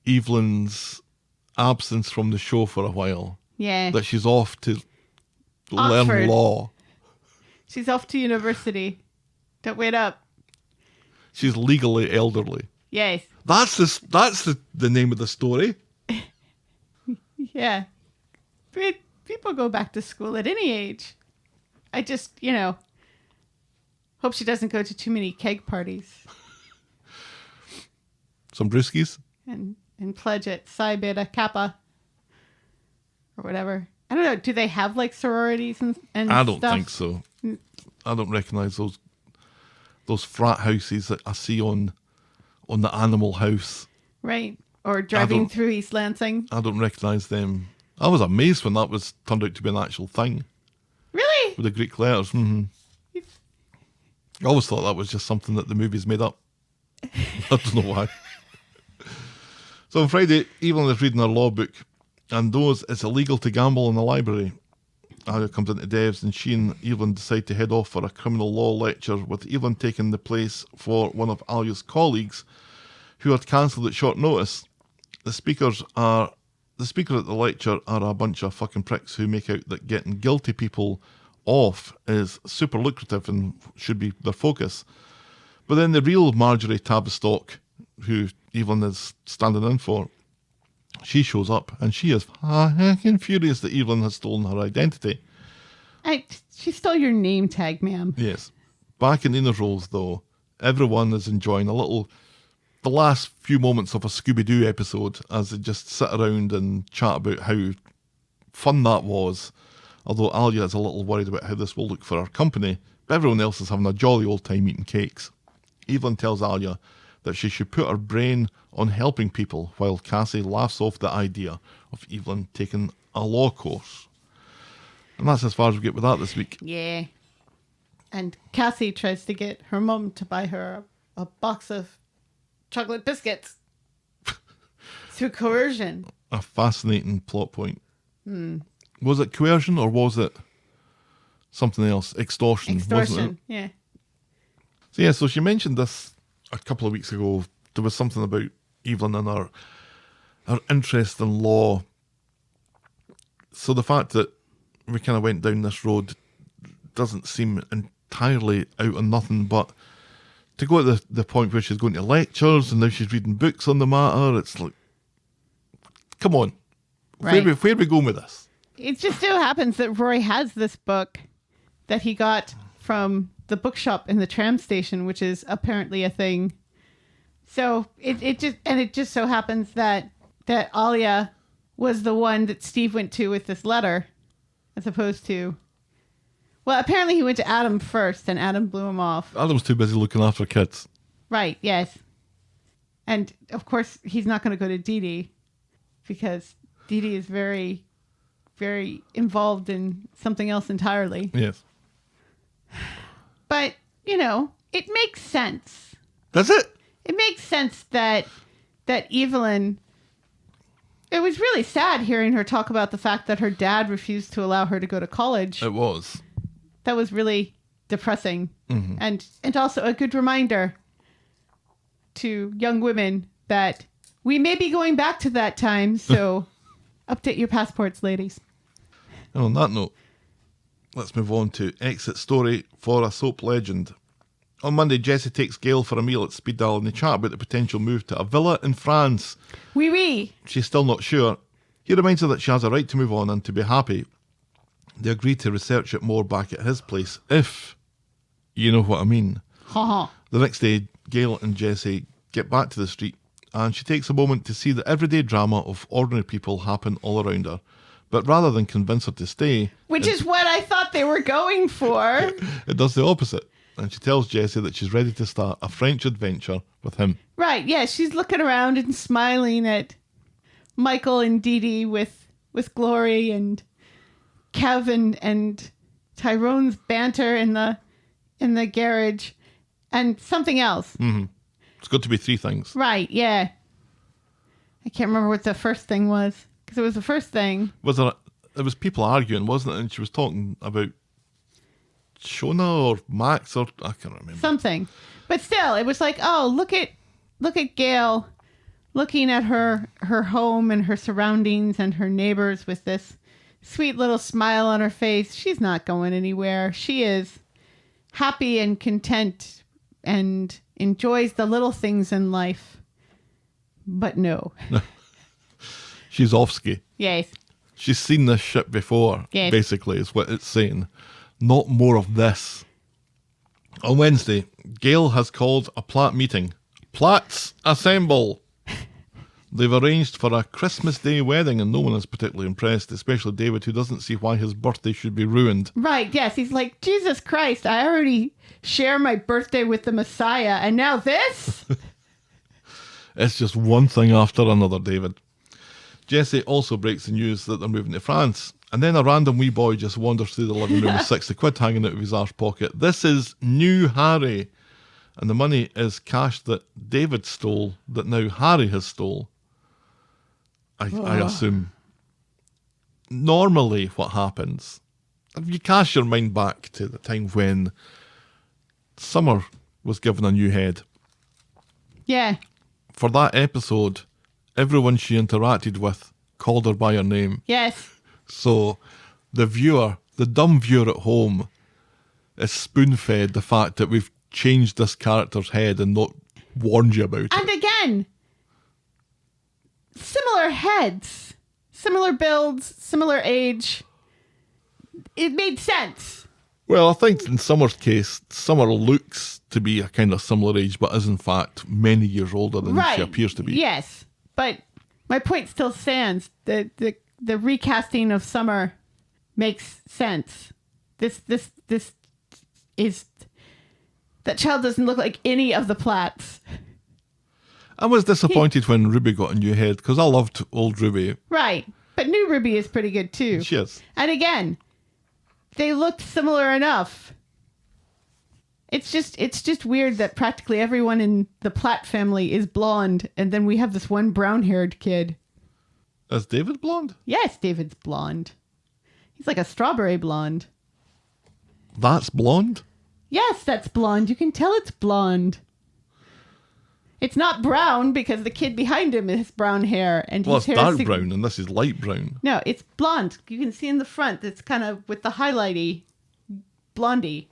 Evelyn's absence from the show for a while? Yeah. That she's off to Oxford. learn law. She's off to university. Don't wait up. She's legally elderly. Yes. That's the name of the story. Yeah. But people go back to school at any age. I just, hope she doesn't go to too many keg parties Some brewskis. and pledge at Psi Beta Kappa or whatever. I don't know. Do they have like sororities and I don't stuff? think so. I don't recognise those frat houses that I see on the Animal House. Right. Or driving don't- through East Lansing. I don't recognise them. I was amazed when that was turned out to be an actual thing Really? with the Greek letters. I always thought that was just something that the movies made up. I don't know why. So on Friday, Evelyn is reading her law book and knows it's illegal to gamble in the library. Alia comes into Dev's and she and Evelyn decide to head off for a criminal law lecture, with Evelyn taking the place for one of Alia's colleagues who had cancelled at short notice. The speakers at the lecture are a bunch of fucking pricks who make out that getting guilty people off is super lucrative and should be their focus. But then the real Marjorie Tavistock, who Evelyn is standing in for, she shows up and she is fucking furious that Evelyn has stolen her identity. She stole your name tag, ma'am. Yes. Back in Inner Rolls, though, everyone is enjoying the last few moments of a Scooby-Doo episode as they just sit around and chat about how fun that was. Although Alia is a little worried about how this will look for her company, but everyone else is having a jolly old time eating cakes. Evelyn tells Alia that she should put her brain on helping people, while Cassie laughs off the idea of Evelyn taking a law course. And that's as far as we get with that this week. Yeah. And Cassie tries to get her mum to buy her a box of chocolate biscuits through coercion. A fascinating plot point. Was it coercion or was it something else? Extortion, wasn't it? Extortion, yeah. So she mentioned this a couple of weeks ago. There was something about Evelyn and her interest in law. So the fact that we kind of went down this road doesn't seem entirely out on nothing, but to go to the point where she's going to lectures and now she's reading books on the matter, it's like, come on. Right. Where are we going with this? It just so happens that Roy has this book that he got from the bookshop in the tram station, which is apparently a thing. So it just so happens that Alia was the one that Steve went to with this letter, as opposed to, well, apparently he went to Adam first and Adam blew him off. Adam's too busy looking after kids. Right, yes. And of course he's not going to go to Dee Dee because Dee Dee is very, very involved in something else entirely. Yes. But, it makes sense. That's it. it makes sense that Evelyn. It was really sad hearing her talk about the fact that her dad refused to allow her to go to college. It was. That was really depressing, and also a good reminder to young women that we may be going back to that time. So, update your passports, ladies. And on that note, let's move on to exit story for a soap legend. On Monday, Jesse takes Gail for a meal at Speed Dial and they chat about the potential move to a villa in France. Oui, oui. She's still not sure. He reminds her that she has a right to move on and to be happy. They agree to research it more back at his place, if you know what I mean. Ha The next day, Gail and Jesse get back to the street and she takes a moment to see the everyday drama of ordinary people happen all around her. But rather than convince her to stay... Which is what I thought they were going for. It does the opposite. And she tells Jesse that she's ready to start a French adventure with him. Right, yeah, she's looking around and smiling at Michael and Dee Dee with Glory and Kevin and Tyrone's banter in the garage and something else. Mm-hmm. It's got to be 3 things. Right, yeah. I can't remember what the first thing was, because it was the first thing. It was people arguing, wasn't it? And she was talking about Shona or Max or I can't remember. Something. But still, it was like, oh, look at Gail looking at her home and her surroundings and her neighbors with this sweet little smile on her face. She's not going anywhere. She is happy and content and enjoys the little things in life. But no. She's off-ski. Yes. She's seen this shit before, Yes. basically, is what it's saying. Not more of this. On Wednesday, Gail has called a Platt meeting. Platts, assemble! They've arranged for a Christmas Day wedding and no one is particularly impressed, especially David, who doesn't see why his birthday should be ruined. Right, yes. He's like, Jesus Christ, I already share my birthday with the Messiah, and now this? It's just one thing after another, David. Jesse also breaks the news that they're moving to France. And then a random wee boy just wanders through the living room with 60 quid hanging out of his arse pocket. This is new Harry. And the money is cash that David stole, that now Harry has stole. I assume. Normally what happens, if you cast your mind back to the time when Summer was given a new head. Yeah. For that episode, everyone she interacted with called her by her name. Yes. So the viewer, the dumb viewer at home, is spoon-fed the fact that we've changed this character's head and not warned you about it. And again, similar heads, similar builds, similar age. It made sense. Well, I think in Summer's case, Summer looks to be a kind of similar age, but is in fact many years older than she appears to be. Yes, but my point still stands. The recasting of Summer makes sense. This is, that child doesn't look like any of the Platts. I was disappointed when Ruby got a new head because I loved old Ruby. Right, but new Ruby is pretty good too. She is. And again, they looked similar enough. It's just weird that practically everyone in the Platt family is blonde, and then we have this one brown-haired kid. Is David blonde? Yes, David's blonde. He's like a strawberry blonde. That's blonde? Yes, that's blonde. You can tell it's blonde. It's not brown because the kid behind him has brown hair. And Well, his it's hair dark brown and this is light brown. No, it's blonde. You can see in the front. It's kind of with the highlighty blondie.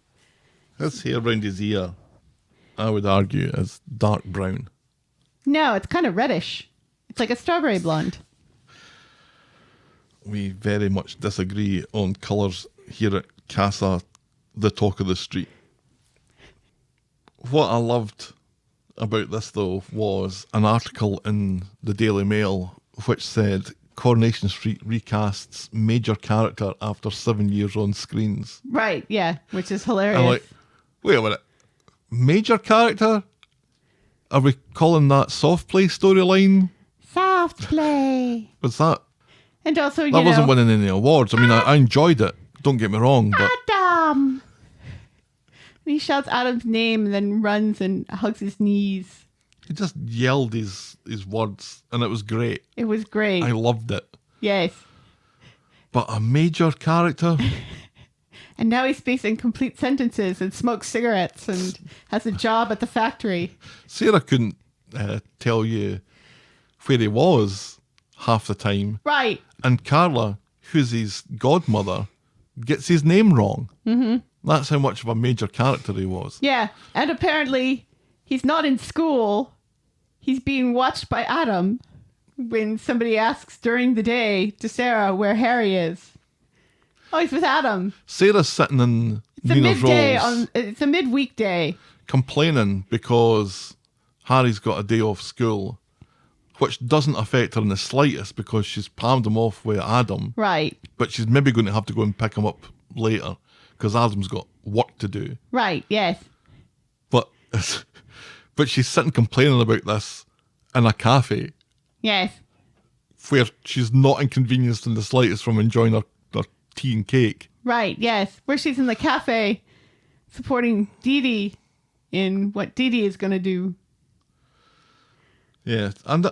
His hair around his ear, I would argue, is dark brown. No, it's kind of reddish. It's like a strawberry blonde. We very much disagree on colours here at Casa, the talk of the street. What I loved about this, though, was an article in the Daily Mail which said Coronation Street recasts major character after 7 years on screens. Right, yeah, which is hilarious. I'm like, wait a minute. Major character? Are we calling that soft play storyline? Soft play. Was that? And also, you That know, wasn't winning any awards. I mean, I enjoyed it. Don't get me wrong, but Adam. And he shouts Adam's name and then runs and hugs his knees. He just yelled his words, and it was great. It was great. I loved it. Yes. But a major character? And now he speaks in complete sentences and smokes cigarettes and has a job at the factory. Sarah couldn't tell you where he was half the time. Right. And Carla, who's his godmother, gets his name wrong. Mm-hmm. That's how much of a major character he was. Yeah. And apparently he's not in school. He's being watched by Adam when somebody asks during the day to Sarah where Harry is. Oh, he's with Adam. Sarah's sitting in Nina's rolls, it's a midweek day. complaining because Harry's got a day off school, which doesn't affect her in the slightest because she's palmed him off with Adam. Right. But she's maybe going to have to go and pick him up later because Adam's got work to do. Right, yes. But she's sitting complaining about this in a cafe Yes. where she's not inconvenienced in the slightest from enjoying her tea and cake. Right, yes. Where she's in the cafe supporting Dee Dee in what Dee Dee is going to do Yeah, and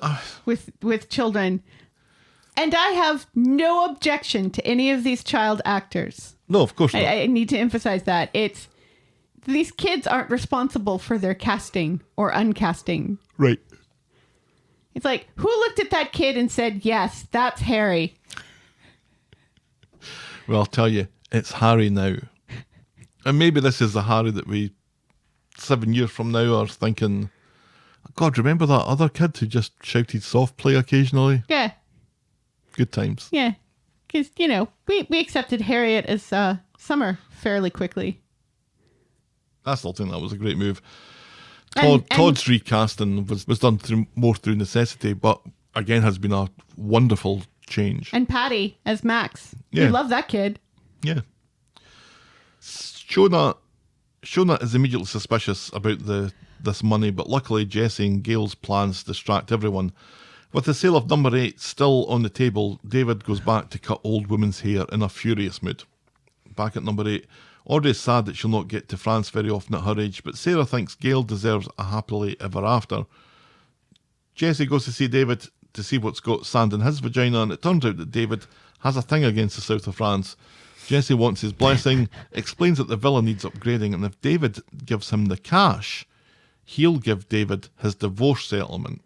with children. And I have no objection to any of these child actors. no, of course not. I need to emphasize that. These kids aren't responsible for their casting or uncasting. Right. It's like, who looked at that kid and said, yes, that's Harry? Well, I'll tell you, it's Harry now. And maybe this is the Harry that we, 7 years from now, are thinking, God, remember that other kid who just shouted soft play occasionally? Yeah, Good times. yeah. Because, we accepted Harriet as Summer fairly quickly. I still think that was a great move. And- Todd's recasting was done more through necessity, but again has been a wonderful change. And Patty as Max. Yeah. We love that kid. Yeah. Shona is immediately suspicious about this money, but luckily Jesse and Gail's plans distract everyone. With the sale of number 8 still on the table, David goes back to cut old woman's hair in a furious mood. Back at number 8, Audrey is sad that she'll not get to France very often at her age, but Sarah thinks Gail deserves a happily ever after. Jesse goes to see David to see what's got sand in his vagina, and it turns out that David has a thing against the south of France. Jesse wants his blessing, explains that the villa needs upgrading, and if David gives him the cash, he'll give David his divorce settlement.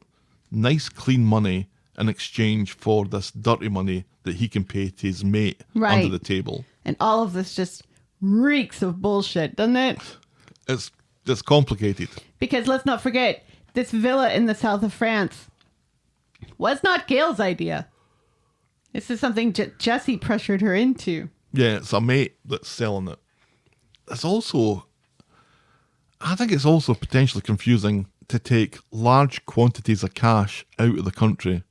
Nice clean money in exchange for this dirty money that he can pay to his mate Right. under the table. And all of this just reeks of bullshit, doesn't it? It's complicated. Because let's not forget, this villa in the south of France was not Gail's idea. This is something Jesse pressured her into. Yeah, it's a mate that's selling it. I think it's also potentially confusing to take large quantities of cash out of the country.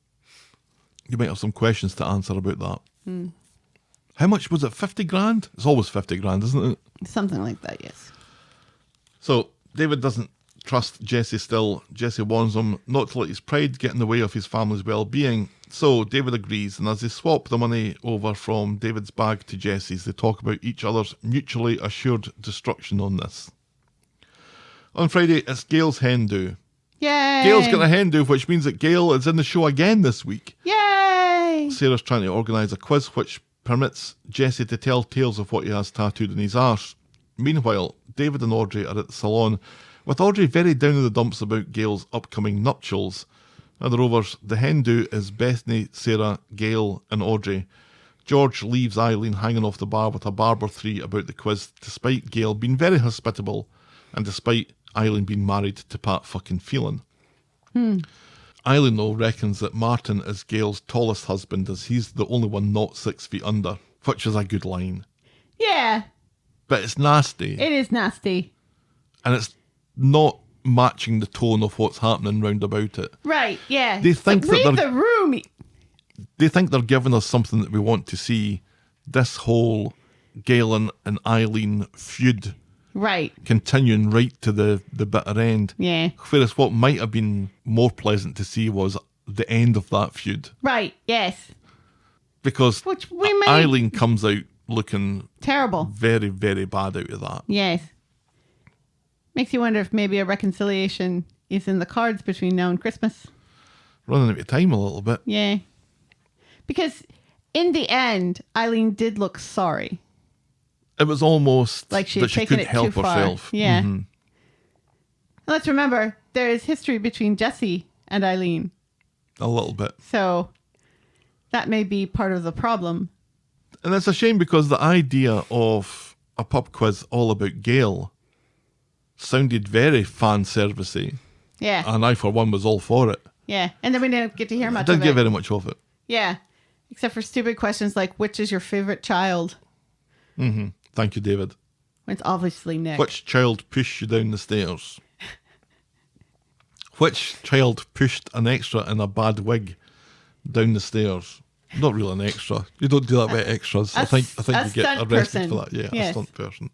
You might have some questions to answer about that. How much was it? 50 grand? It's always 50 grand, isn't it? Something like that, yes. So David doesn't trust Jesse still. Jesse warns him not to let his pride get in the way of his family's well-being. So David agrees, and as they swap the money over from David's bag to Jesse's, they talk about each other's mutually assured destruction on this. On Friday, it's Gail's hen do. Yay! Gail's got a hen do, which means that Gail is in the show again this week. Yay! Sarah's trying to organise a quiz which permits Jesse to tell tales of what he has tattooed in his arse. Meanwhile, David and Audrey are at the salon, with Audrey very down in the dumps about Gail's upcoming nuptials. Now the Rovers, the hen do is Bethany, Sarah, Gail and Audrey. George leaves Eileen hanging off the bar with a barber 3 about the quiz, despite Gail being very hospitable and despite Eileen being married to Pat fucking Phelan. Eileen, though, reckons that Martin is Gail's tallest husband as he's the only one not 6 feet under, which is a good line. Yeah, But it's nasty, it is nasty. and it's not matching the tone of what's happening round about it. Right, yeah. They think But that read they're- the room. They think they're giving us something that we want to see. This whole Gail and Eileen feud Right, continuing right to the bitter end. yeah. Whereas what might have been more pleasant to see was the end of that feud. Right, yes. Because Which we may... Eileen comes out looking Terrible. very, very bad out of that. Yes. Makes you wonder if maybe a reconciliation is in the cards between now and Christmas. Running out of time a little bit. Yeah. Because in the end, Eileen did look sorry. It was almost Like she that had she taken couldn't it help too far. herself. Yeah. Mhm. And let's remember, there is history between Jesse and Eileen. A little bit. So that may be part of the problem. And it's a shame because the idea of a pub quiz all about Gail sounded very fan servicey, Yeah. and I, for one, was all for it. Yeah. And then we didn't get to hear I much didn't of get it. very much of it. Yeah. Except for stupid questions like, which is your favorite child? Thank you, David. When it's obviously Nick. Which child pushed you down the stairs? Which child pushed an extra in a bad wig down the stairs? Not really an extra. You don't do that with extras. I think a you get stunt arrested person. for that. Yeah, Yes. a stunt person.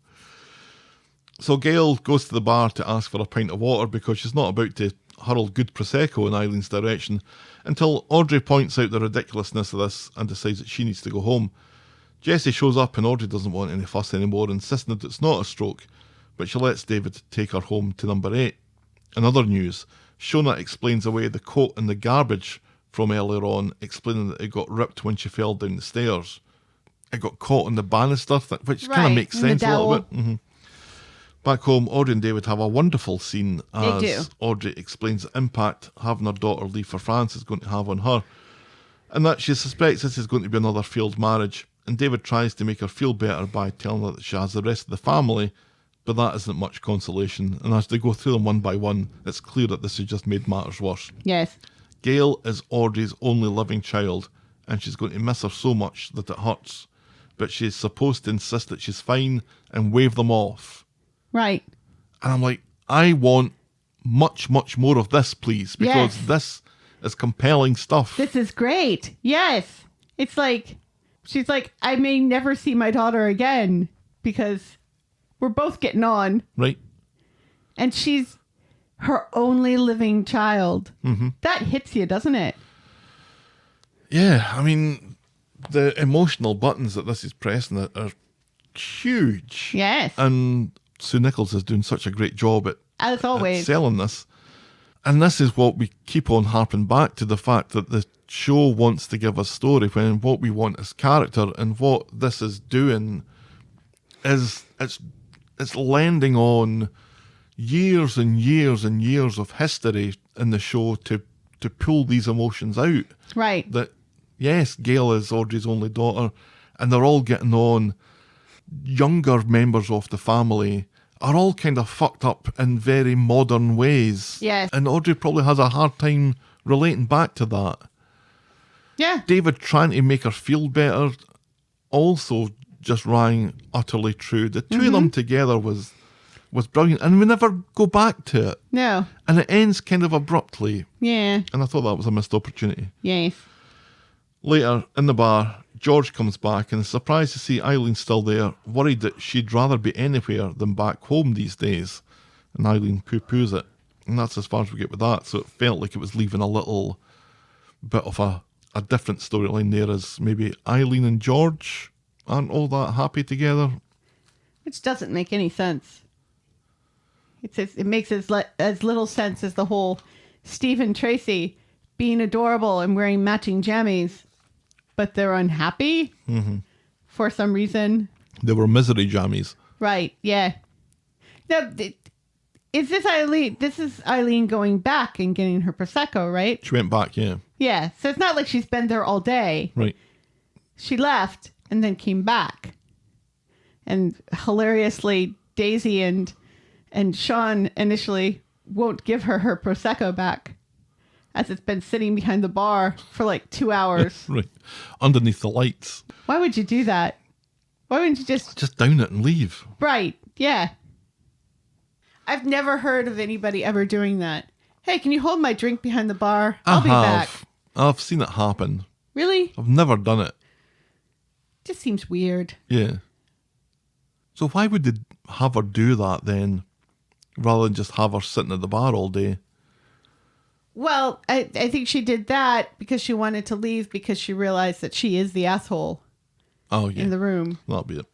So Gail goes to the bar to ask for a pint of water because she's not about to hurl good Prosecco in Eileen's direction until Audrey points out the ridiculousness of this and decides that she needs to go home. Jesse shows up and Audrey doesn't want any fuss anymore, insisting that it's not a stroke, but she lets David take her home to number 8. In other news, Shona explains away the coat in the garbage from earlier on, explaining that it got ripped when she fell down the stairs. It got caught on the banister, which kind of Right, makes in the sense a little dowel. bit. Back home, Audrey and David have a wonderful scene as They do. Audrey explains the impact having her daughter leave for France is going to have on her, and that she suspects this is going to be another failed marriage. And David tries to make her feel better by telling her that she has the rest of the family, but that isn't much consolation. And as they go through them one by one, it's clear that this has just made matters worse. Yes. Gail is Audrey's only living child, and she's going to miss her so much that it hurts. But she's supposed to insist that she's fine and wave them off. Right. And I'm like, I want much, much more of this, please, because Yes. this is compelling stuff. This is great. Yes. It's like, she's like, I may never see my daughter again because we're both getting on. Right? And she's her only living child. Mm-hmm. That hits you, doesn't it? Yeah, I mean, the emotional buttons that this is pressing are huge. Yes. And Sue Nichols is doing such a great job at As always. selling this. And this is what we keep on harping back to, the fact that the show wants to give us story when what we want is character, and what this is doing is it's landing on years and years and years of history in the show to pull these emotions out. Right. That, yes, Gail is Audrey's only daughter, and they're all getting on. Younger members of the family are all kind of fucked up in very modern ways. Yes. And Audrey probably has a hard time relating back to that. Yeah. David trying to make her feel better also just rang utterly true. The two of them together was brilliant, and we never go back to it. No. And it ends kind of abruptly, Yeah. and I thought that was a missed opportunity. Yes. Later, in the bar, George comes back and is surprised to see Eileen still there, worried that she'd rather be anywhere than back home these days. And Eileen poo-poos it. And that's as far as we get with that. So it felt like it was leaving a little bit of a different storyline there, as maybe Eileen and George aren't all that happy together. Which doesn't make any sense. It makes as little sense as the whole Steve and Tracy being adorable and wearing matching jammies, but they're unhappy for some reason. They were misery jammies. Right, yeah. Now, is this Eileen? This is Eileen going back and getting her Prosecco, right? She went back, yeah. Yeah, so it's not like she's been there all day. Right. She left and then came back. And hilariously, Daisy and Sean initially won't give her Prosecco back, as it's been sitting behind the bar for like 2 hours. Right. Underneath the lights. Why would you do that? Why wouldn't you Just down it and leave. Right, yeah. I've never heard of anybody ever doing that. Hey, can you hold my drink behind the bar? I'll be back. I've seen it happen. Really? I've never done it. Just seems weird. Yeah. So why would they have her do that then, rather than just have her sitting at the bar all day? Well, I think she did that because she wanted to leave because she realized that she is the asshole Oh, yeah. in the room. That'll be it.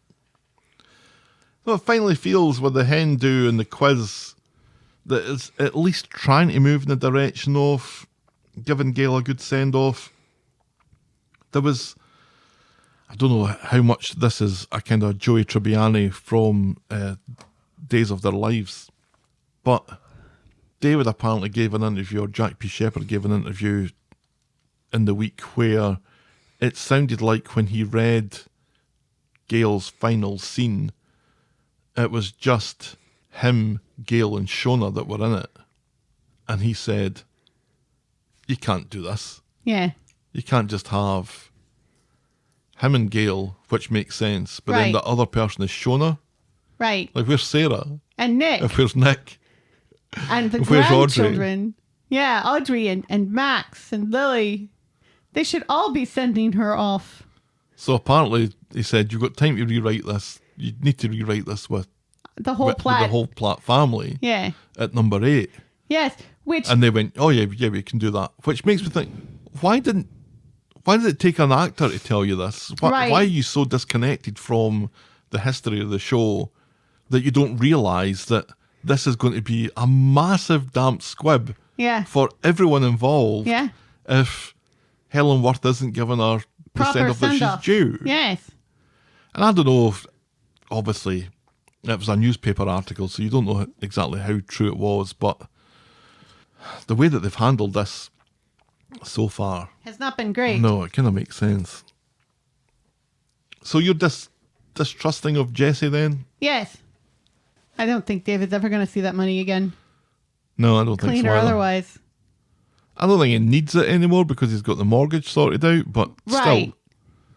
So it finally feels with the hen do and the quiz that is at least trying to move in the direction of giving Gail a good send-off. There was, I don't know how much this is a kind of Joey Tribbiani from Days of Their Lives, but David apparently gave an interview, or Jack P. Shepherd gave an interview in the week where it sounded like when he read Gail's final scene, it was just him, Gail and Shona that were in it. And he said, you can't do this. Yeah. You can't just have him and Gail, which makes sense, but then Right. the other person is Shona. Right. Like, where's Sarah? And Nick. Where's Nick? And the Where's Audrey? grandchildren. Yeah, Audrey and Max and Lily. They should all be sending her off. So apparently, he said, you've got time to rewrite this. You need to rewrite this with The whole with plot. the whole Platt family Yeah. at number 8. Yes. Which And they went, oh yeah, we can do that. Which makes me think, why did it take an actor to tell you this? Right. Why are you so disconnected from the history of the show that you don't realise that this is going to be a massive damp squib Yeah. for everyone involved Yeah. if Helen Worth isn't given her the Proper send-off that send-off. she's due? Yes. And I don't know if, obviously, it was a newspaper article, so you don't know exactly how true it was, but the way that they've handled this so far, Has not been great. no, it kind of makes sense. So you're distrusting of Jesse then? Yes. I don't think David's ever going to see that money again. No, I don't think Clean so or either. otherwise. I don't think he needs it anymore because he's got the mortgage sorted out, but Right. still,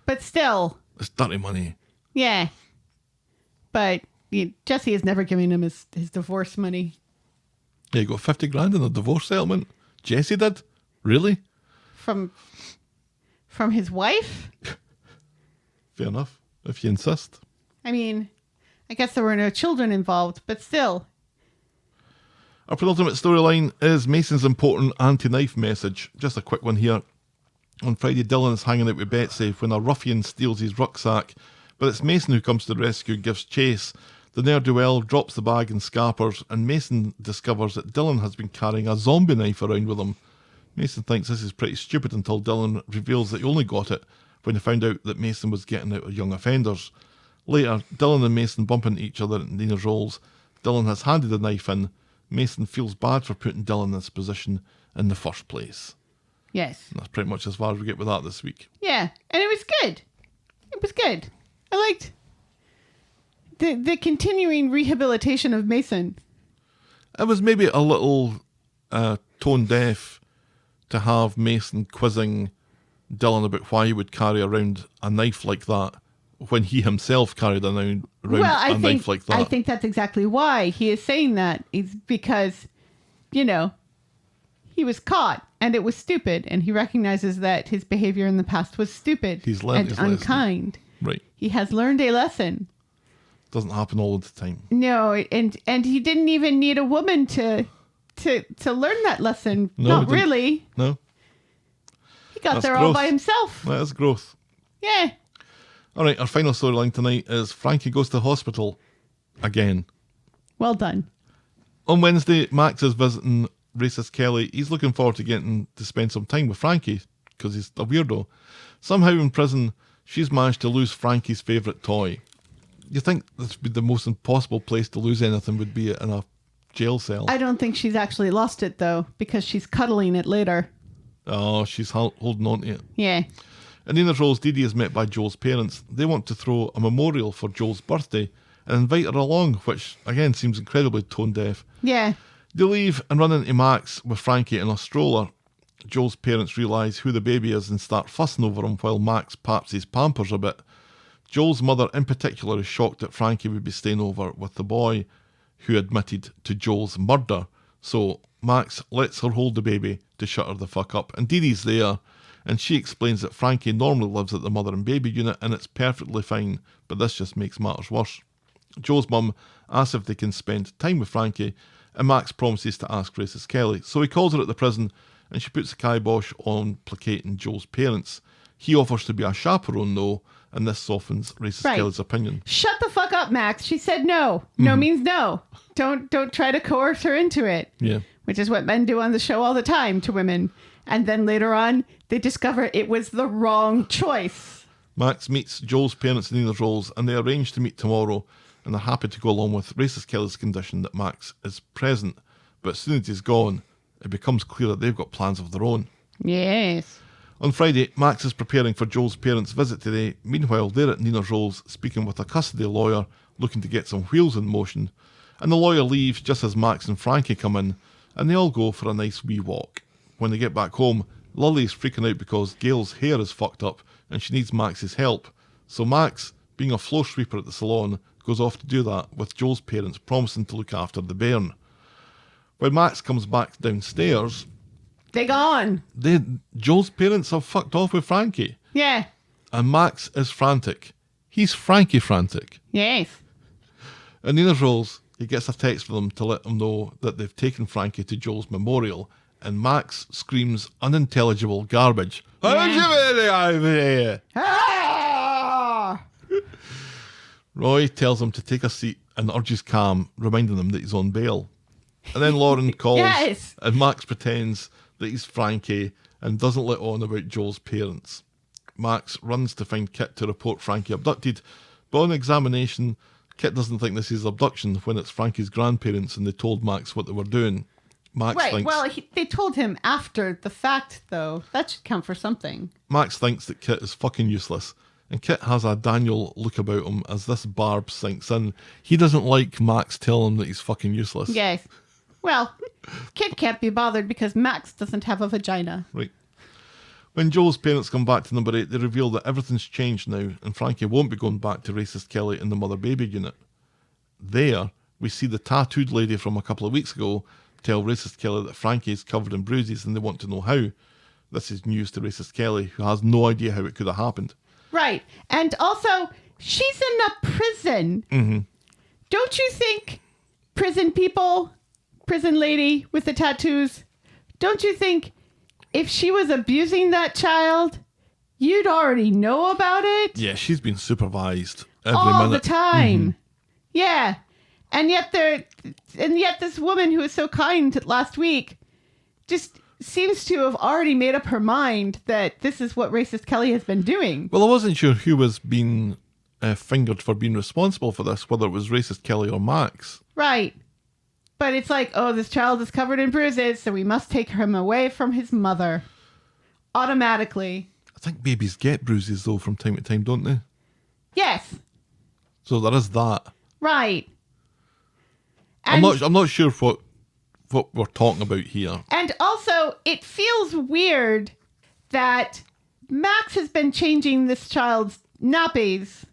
But still. it's dirty money. Yeah. But Jesse is never giving him his divorce money. Yeah, you got 50 grand in a divorce settlement. Jesse did? Really? From his wife? Fair enough, if you insist. I mean, I guess there were no children involved, but still. Our penultimate storyline is Mason's important anti-knife message. Just a quick one here. On Friday, Dylan is hanging out with Betsy when a ruffian steals his rucksack, but it's Mason who comes to the rescue and gives chase. The ne'er-do-well drops the bag and scampers, and Mason discovers that Dylan has been carrying a zombie knife around with him. Mason thinks this is pretty stupid until Dylan reveals that he only got it when he found out that Mason was getting out of young offenders. Later, Dylan and Mason bump into each other at Nina's Rolls. Dylan has handed the knife in. Mason feels bad for putting Dylan in this position in the first place. Yes. And that's pretty much as far as we get with that this week. Yeah. And it was good. It was good. I liked the continuing rehabilitation of Mason. It was maybe a little tone deaf to have Mason quizzing Dylan about why he would carry around a knife like that when he himself carried around a knife like that. I think that's exactly why he is saying that. It's because, he was caught and it was stupid, and he recognizes that his behavior in the past was stupid He's learned and his lesson. unkind. Right. He has learned a lesson. Doesn't happen all the time. No, and he didn't even need a woman to learn that lesson. No, Not he didn't. really. No? He got That's there all growth. by himself. That is growth. Yeah. All right, our final storyline tonight is Frankie goes to hospital again. Well done. On Wednesday, Max is visiting racist Kelly. He's looking forward to getting to spend some time with Frankie because he's a weirdo. Somehow in prison, she's managed to lose Frankie's favourite toy. You think this would be the most impossible place to lose anything would be in a jail cell? I don't think she's actually lost it, though, because she's cuddling it later. Oh, she's holding on to it. Yeah. In Nina's Rolls, Dee Dee is met by Joel's parents. They want to throw a memorial for Joel's birthday and invite her along, which again seems incredibly tone deaf. Yeah. They leave and run into Max with Frankie in a stroller. Joel's parents realise who the baby is and start fussing over him while Max paps his pampers a bit. Joel's mother in particular is shocked that Frankie would be staying over with the boy who admitted to Joel's murder. So Max lets her hold the baby to shut her the fuck up. And Dee Dee's there, and she explains that Frankie normally lives at the mother and baby unit and it's perfectly fine, but this just makes matters worse. Joel's mum asks if they can spend time with Frankie, and Max promises to ask racist Kelly. So he calls her at the prison, and she puts the kibosh on placating Joel's parents. He offers to be a chaperone though, and this softens Racist Right. Kelly's opinion. Shut the fuck up, Max. She said no. No means no. Don't try to coerce her into it. Yeah. Which is what men do on the show all the time to women. And then later on, they discover it was the wrong choice. Max meets Joel's parents in Nina's roles, and they arrange to meet tomorrow, and they're happy to go along with Racist Kelly's condition that Max is present. But as soon as he's gone, it becomes clear that they've got plans of their own. Yes. On Friday, Max is preparing for Joel's parents' visit today. Meanwhile, they're at Nina's rolls, speaking with a custody lawyer, looking to get some wheels in motion. And the lawyer leaves just as Max and Frankie come in, and they all go for a nice wee walk. When they get back home, Lily's freaking out because Gail's hair is fucked up, and she needs Max's help. So Max, being a floor sweeper at the salon, goes off to do that, with Joel's parents promising to look after the bairn. When Max comes back downstairs, They gone. Joel's parents have fucked off with Frankie. Yeah. And Max is frantic. He's Frankie frantic. Yes. In Nina's rolls, he gets a text from them to let them know that they've taken Frankie to Joel's memorial, and Max screams unintelligible garbage. How'd you get over here? Ah! Roy tells him to take a seat and urges calm, reminding him that he's on bail. And then Lauren calls, Yes. and Max pretends that he's Frankie and doesn't let on about Joel's parents. Max runs to find Kit to report Frankie abducted, but on examination, Kit doesn't think this is abduction when it's Frankie's grandparents and they told Max what they were doing. Max Right. thinks Well, they told him after the fact, though. That should count for something. Max thinks that Kit is fucking useless, and Kit has a Daniel look about him as this barb sinks in. He doesn't like Max telling him that he's fucking useless. Yes. Well, Kid can't be bothered because Max doesn't have a vagina. Right. When Joel's parents come back to number 8, they reveal that everything's changed now, and Frankie won't be going back to Racist Kelly in the mother-baby unit. There, we see the tattooed lady from a couple of weeks ago tell Racist Kelly that Frankie is covered in bruises and they want to know how. This is news to Racist Kelly, who has no idea how it could have happened. Right. And also, she's in a prison. Mm-hmm. Don't you think prison people, prison lady with the tattoos, don't you think if she was abusing that child, you'd already know about it? Yeah, she's been supervised every all minute. the time. Yeah. And yet this woman who was so kind last week just seems to have already made up her mind that this is what Racist Kelly has been doing. Well, I wasn't sure who was being fingered for being responsible for this, whether it was Racist Kelly or Max. Right. But it's like, oh, this child is covered in bruises, so we must take him away from his mother. Automatically. I think babies get bruises, though, from time to time, don't they? Yes. So there is that. Right. I'm not sure what we're talking about here. And also, it feels weird that Max has been changing this child's nappies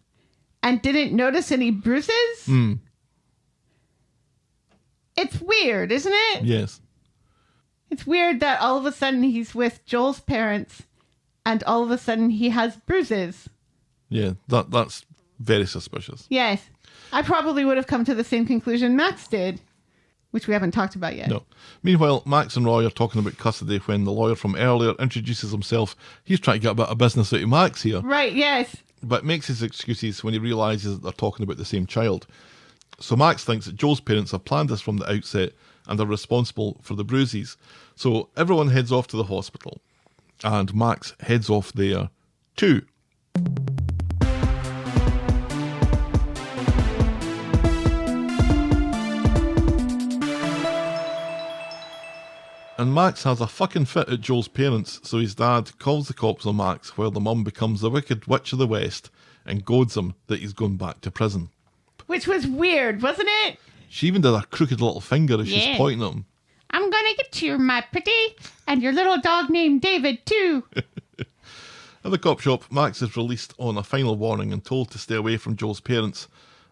and didn't notice any bruises. It's weird, isn't it? Yes. It's weird that all of a sudden he's with Joel's parents and all of a sudden he has bruises. Yeah, that's very suspicious. Yes. I probably would have come to the same conclusion Max did, which we haven't talked about yet. No. Meanwhile, Max and Roy are talking about custody when the lawyer from earlier introduces himself. He's trying to get a bit of business out of Max here, Right, yes. but makes his excuses when he realises that they're talking about the same child. So Max thinks that Joel's parents have planned this from the outset and are responsible for the bruises. So everyone heads off to the hospital, and Max heads off there too. And Max has a fucking fit at Joel's parents, so his dad calls the cops on Max while the mum becomes the Wicked Witch of the West and goads him that he's going back to prison. Which was weird, wasn't it? She even did a crooked little finger as she's Yeah. pointing at him. I'm gonna get you, my pretty, and your little dog named David, too. At the cop shop, Max is released on a final warning and told to stay away from Joel's parents.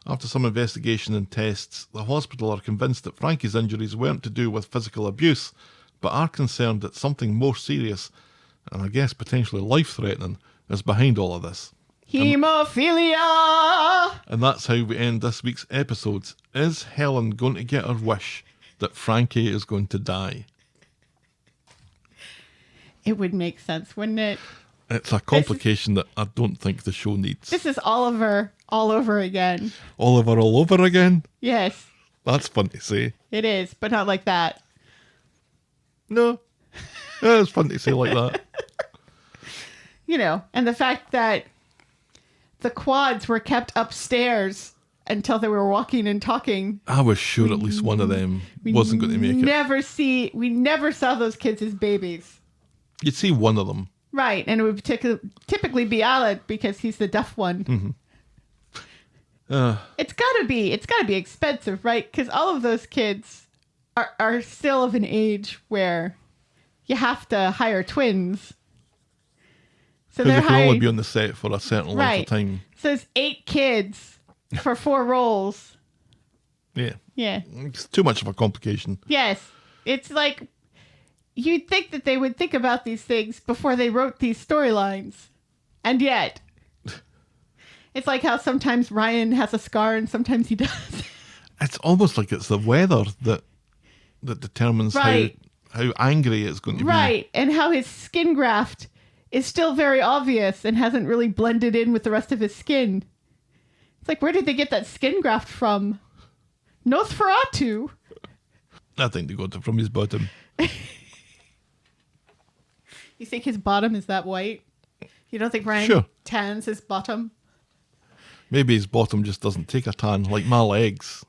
After some investigation and tests, the hospital are convinced that Frankie's injuries weren't to do with physical abuse, but are concerned that something more serious, and I guess potentially life-threatening, is behind all of this. Hemophilia! And that's how we end this week's episodes. Is Helen going to get her wish that Frankie is going to die? It would make sense, wouldn't it? It's a complication that I don't think the show needs. This is Oliver all over again. Oliver all over again? Yes, That's fun to say. it is, but not like that. No. Yeah, it's fun to say like that. You know, and the fact that the quads were kept upstairs until they were walking and talking. I was sure at least one of them wasn't going to make it. We never saw those kids as babies. You'd see one of them. Right, and it would typically be Alec because he's the deaf one. It's gotta be expensive, right? Because all of those kids are still of an age where you have to hire twins. So Because they're they can only hiring, be on the set for a certain length right. of time. So it's 8 kids for 4 roles. Yeah. Yeah. It's too much of a complication. Yes. It's like you'd think that they would think about these things before they wrote these storylines. And yet, it's like how sometimes Ryan has a scar and sometimes he does. It's almost like it's the weather that determines Right. how angry it's going to be. Right. And how his skin graft is still very obvious and hasn't really blended in with the rest of his skin. It's like, where did they get that skin graft from? Nosferatu. I think they got it from his bottom. You think his bottom is that white? You don't think Ryan Sure. tans his bottom? Maybe his bottom just doesn't take a tan, like my legs.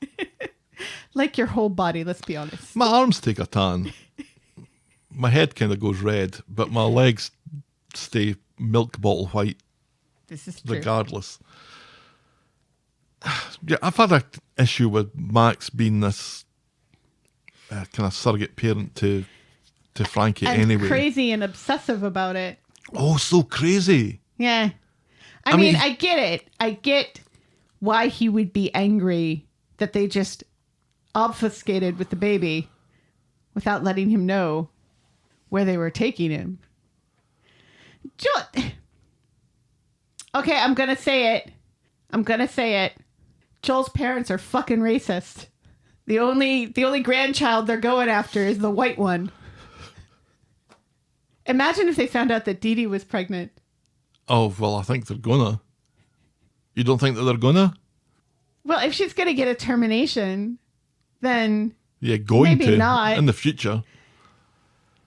Like your whole body, let's be honest. My arms take a tan. My head kind of goes red, but my legs stay milk bottle white This is true. regardless. Yeah, I've had an issue with Max being this kind of surrogate parent to Frankie and anyway. crazy and obsessive about it. Oh, so crazy. Yeah. I mean, I get it. I get why he would be angry that they just obfuscated with the baby without letting him know where they were taking him. Okay, I'm going to say it. Joel's parents are fucking racist. The only grandchild they're going after is the white one. Imagine if they found out that Dee Dee was pregnant. Oh, well, I think they're gonna. You don't think that they're gonna? Well, if she's going to get a termination, then Yeah, going maybe to not. in the future.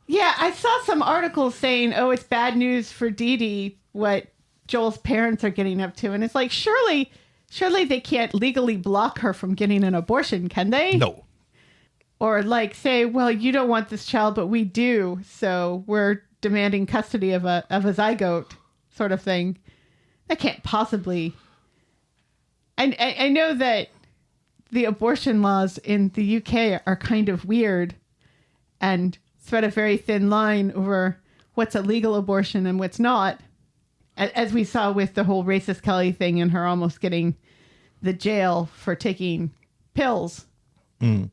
Yeah, I saw some articles saying, oh, it's bad news for Dee Dee what Joel's parents are getting up to. And it's like, surely they can't legally block her from getting an abortion, can they? No. Or like say, well, you don't want this child, but we do. So we're demanding custody of a zygote sort of thing. That can't possibly. I know that the abortion laws in the UK are kind of weird and thread a very thin line over what's a legal abortion and what's not. As we saw with the whole racist Kelly thing and her almost getting the jail for taking pills. Mm.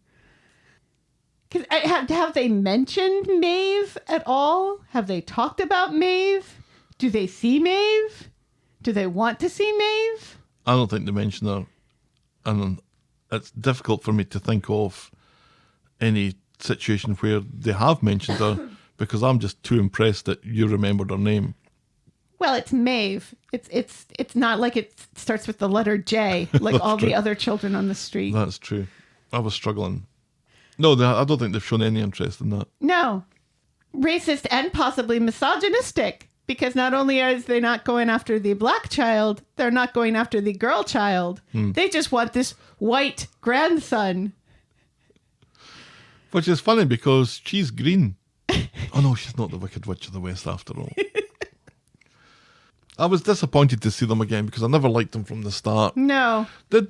Cause have they mentioned Maeve at all? Have they talked about Maeve? Do they see Maeve? Do they want to see Maeve? I don't think they mention her. And it's difficult for me to think of any situation where they have mentioned her because I'm just too impressed that you remembered her name. Well, it's Maeve. It's not like it starts with the letter J, like all true. the other children on the street. That's true. I was struggling. No, I don't think they've shown any interest in that. No. Racist and possibly misogynistic. Because not only are they not going after the black child, they're not going after the girl child. They just want this white grandson. Which is funny because she's green. Oh no, she's not the Wicked Witch of the West after all. I was disappointed to see them again because I never liked them from the start. No. They're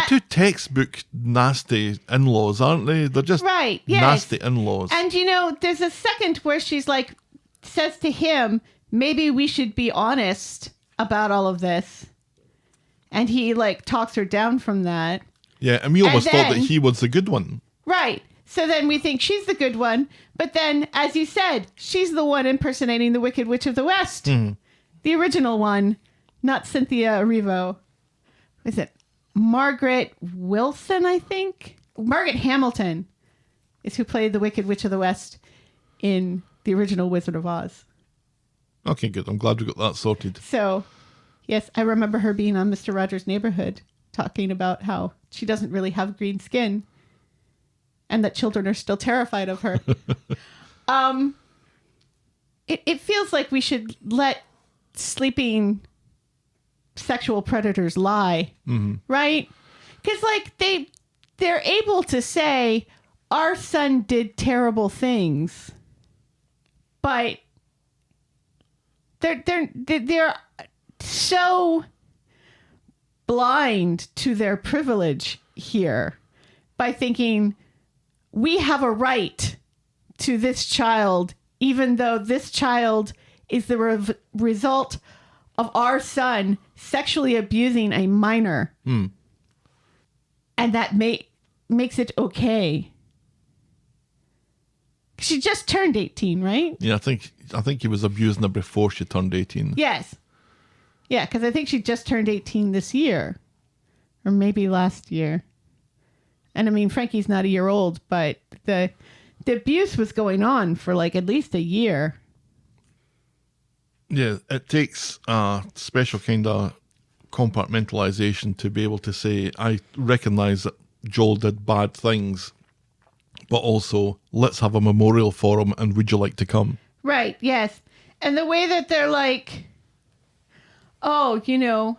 two textbook nasty in-laws, aren't they? They're just Right, yes. nasty in-laws. And you know, there's a second where she's like, says to him, maybe we should be honest about all of this. And he like talks her down from that. Yeah, and we almost thought that then- he was the good one. Right. So then we think she's the good one. But then, as you said, she's the one impersonating the Wicked Witch of the West. The original one, not Cynthia Erivo. Is it Margaret Wilson, I think? Margaret Hamilton is who played the Wicked Witch of the West in the original Wizard of Oz. Okay, good. I'm glad we got that sorted. So, yes, I remember her being on Mr. Rogers' Neighborhood talking about how she doesn't really have green skin and that children are still terrified of her. It feels like we should let sleeping sexual predators lie, right? Because, like, they're able to say, our son did terrible things, but they're so blind to their privilege here by thinking we have a right to this child, even though this child is the result of our son sexually abusing a minor. And that makes it okay. She just turned 18, right? Yeah, I think he was abusing her before she turned 18. Yes. Yeah, because I think she just turned 18 this year. Or maybe last year. And I mean, Frankie's not a year old, but the abuse was going on for like at least a year. Yeah, it takes a special kind of compartmentalization to be able to say, I recognize that Joel did bad things, but also let's have a memorial for him and would you like to come? Right, yes. And the way that they're like, oh, you know,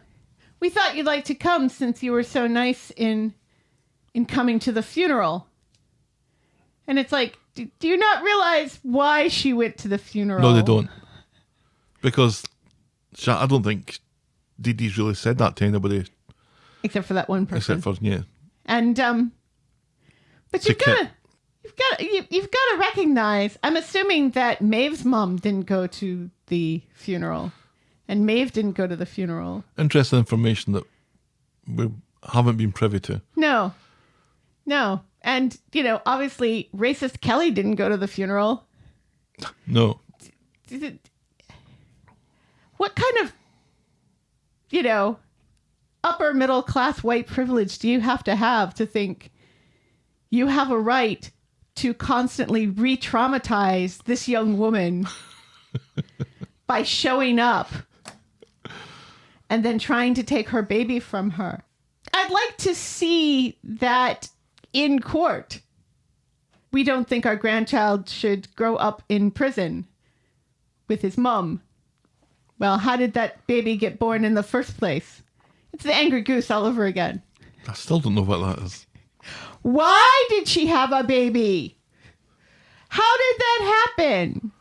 we thought you'd like to come since you were so nice in coming to the funeral. And it's like, do you not realize why she went to the funeral? No, they don't. Because I don't think Dee Dee's really said that to anybody. Except for that one person. Except for, yeah. And, but you've got to recognize, I'm assuming that Maeve's mom didn't go to the funeral. And Maeve didn't go to the funeral. Interesting information that we haven't been privy to. No. And, you know, obviously, racist Kelly didn't go to the funeral. No. What kind of, you know, upper middle class white privilege do you have to think you have a right to constantly re-traumatize this young woman by showing up and then trying to take her baby from her? I'd like to see that in court. We don't think our grandchild should grow up in prison with his mom. Well, how did that baby get born in the first place? It's the angry goose all over again. I still don't know what that is. Why did she have a baby? How did that happen?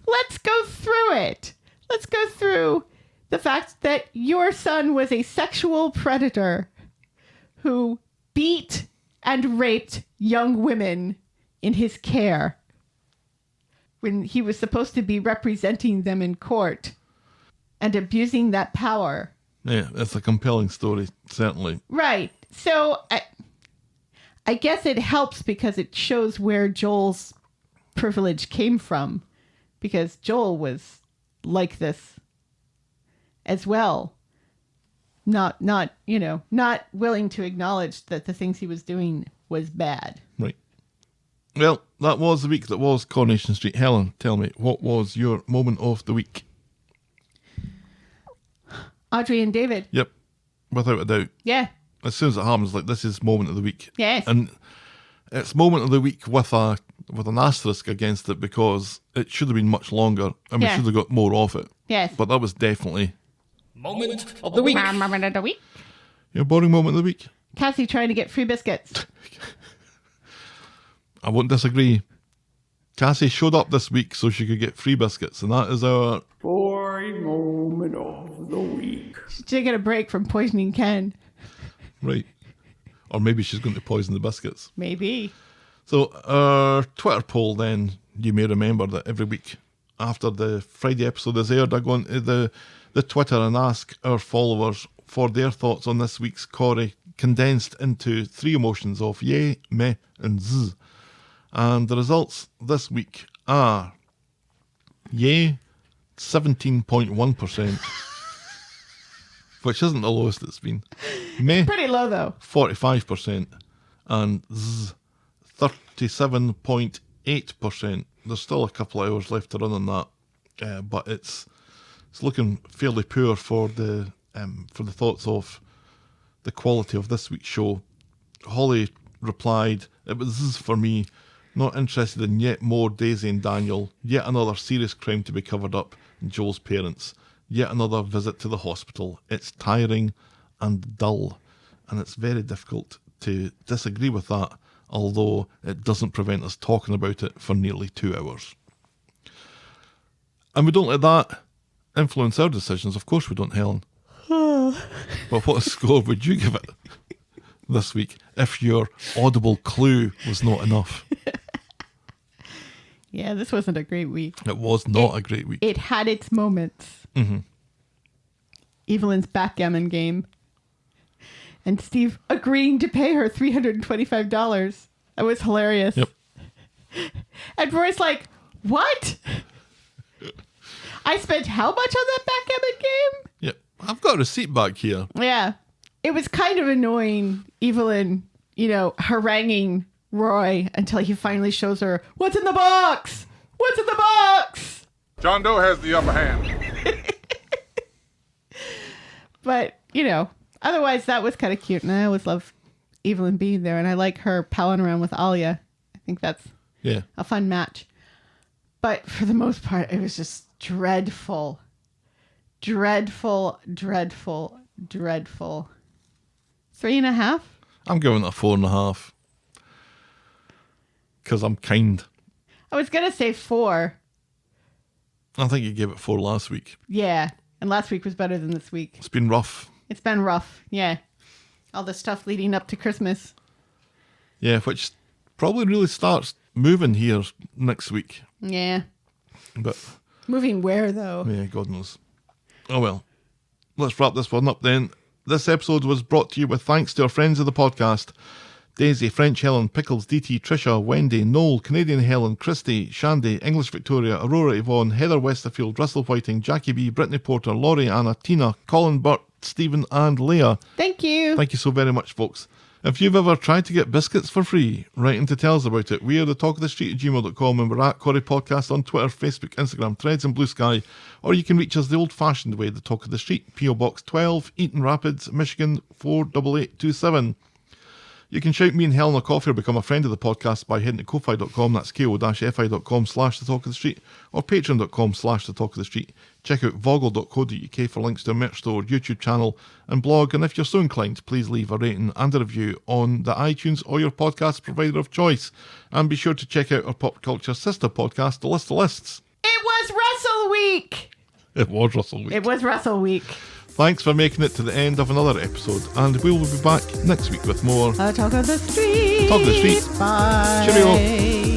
Let's go through it. Let's go through the fact that your son was a sexual predator who beat and raped young women in his care when he was supposed to be representing them in court and abusing that power. Yeah, it's a compelling story, certainly. Right. So I guess it helps because it shows where Joel's privilege came from, because Joel was like this as well. Not willing to acknowledge that the things he was doing was bad. Right. Well, that was the week that was Coronation Street. Helen, tell me, what was your moment of the week? Audrey and David. Yep, without a doubt. Yeah. As soon as it happens, like, this is moment of the week. Yes. And it's moment of the week with an asterisk against it, because it should have been much longer and we Yeah. should have got more of it. Yes. But that was definitely Moment of the week. Moment of the week. your boring moment of the week. Cassie trying to get free biscuits. I won't disagree. Cassie showed up this week so she could get free biscuits, and that is our Boring moment of the week. She did get a break from poisoning Ken. right. Or maybe she's going to poison the biscuits. Maybe. So our Twitter poll, then, you may remember that every week after the Friday episode is aired, I go into the Twitter and ask our followers for their thoughts on this week's Corrie, condensed into 3 emotions of yay, meh, and zzz. And the results this week are yay, 17.1%, which isn't the lowest it's been. Meh, Pretty low, though. 45%, and zzz, 37.8%. There's still a couple of hours left to run on that, but it's it's looking fairly poor for the thoughts of the quality of this week's show. Holly replied, "This is for me. Not interested in yet more Daisy and Daniel. Yet another serious crime to be covered up. Joel's parents. Yet another visit to the hospital. It's tiring and dull, and it's very difficult to disagree with that, although it doesn't prevent us talking about it for nearly 2 hours. And we don't let that influence our decisions. Of course we don't, Helen. But what score would you give it this week if your audible clue was not enough? Yeah, this wasn't a great week. It was not a great week. It had its moments. Mm-hmm. Evelyn's backgammon game. And Steve agreeing to pay her $325. That was hilarious. Yep. And Roy's like, what? I spent how much on that backgammon game? Yep. I've got a receipt back here. Yeah. It was kind of annoying, Evelyn, haranguing Roy until he finally shows her, what's in the box? What's in the box? John Doe has the upper hand. But, otherwise that was kind of cute. And I always love Evelyn being there. And I like her palling around with Alia. I think that's a fun match. But for the most part, it was just dreadful. Dreadful, dreadful, dreadful. 3.5? I'm giving it a 4.5. Because I'm kind. I was going to say 4. I think you gave it 4 last week. Yeah. And last week was better than this week. It's been rough. It's been rough. Yeah. All the stuff leading up to Christmas. Yeah, which probably really starts moving here next week. Yeah. But moving where, though? Yeah, God knows. Oh well. Let's wrap this one up then. This episode was brought to you with thanks to our friends of the podcast. Daisy, French Helen, Pickles, DT, Trisha, Wendy, Noel, Canadian Helen, Christy, Shandy, English Victoria, Aurora Yvonne, Heather Westerfield, Russell Whiting, Jackie B, Brittany Porter, Laurie, Anna, Tina, Colin Burt, Stephen and Leah. Thank you. Thank you so very much, folks. If you've ever tried to get biscuits for free, write in to tell us about it. We are the Talk of the Street at gmail.com and we're at Corrie Podcast on Twitter, Facebook, Instagram, Threads and Blue Sky. Or you can reach us the old-fashioned way, the Talk of the Street, P.O. Box 12, Eaton Rapids, Michigan 48827. You can shout me and Helen a coffee or become a friend of the podcast by heading to ko-fi.com, that's ko-fi.com/the-talk-of-the-street, or patreon.com/the-talk-of-the-street. Check out voggle.co.uk for links to a merch store, YouTube channel and blog, and if you're so inclined, please leave a rating and a review on the iTunes or your podcast provider of choice. And be sure to check out our pop culture sister podcast, The List of Lists. It was Russell Week! It was Russell Week. It was Russell Week. Thanks for making it to the end of another episode, and we will be back next week with more Talk of the Street. Talk of the Street. Bye. Cheerio.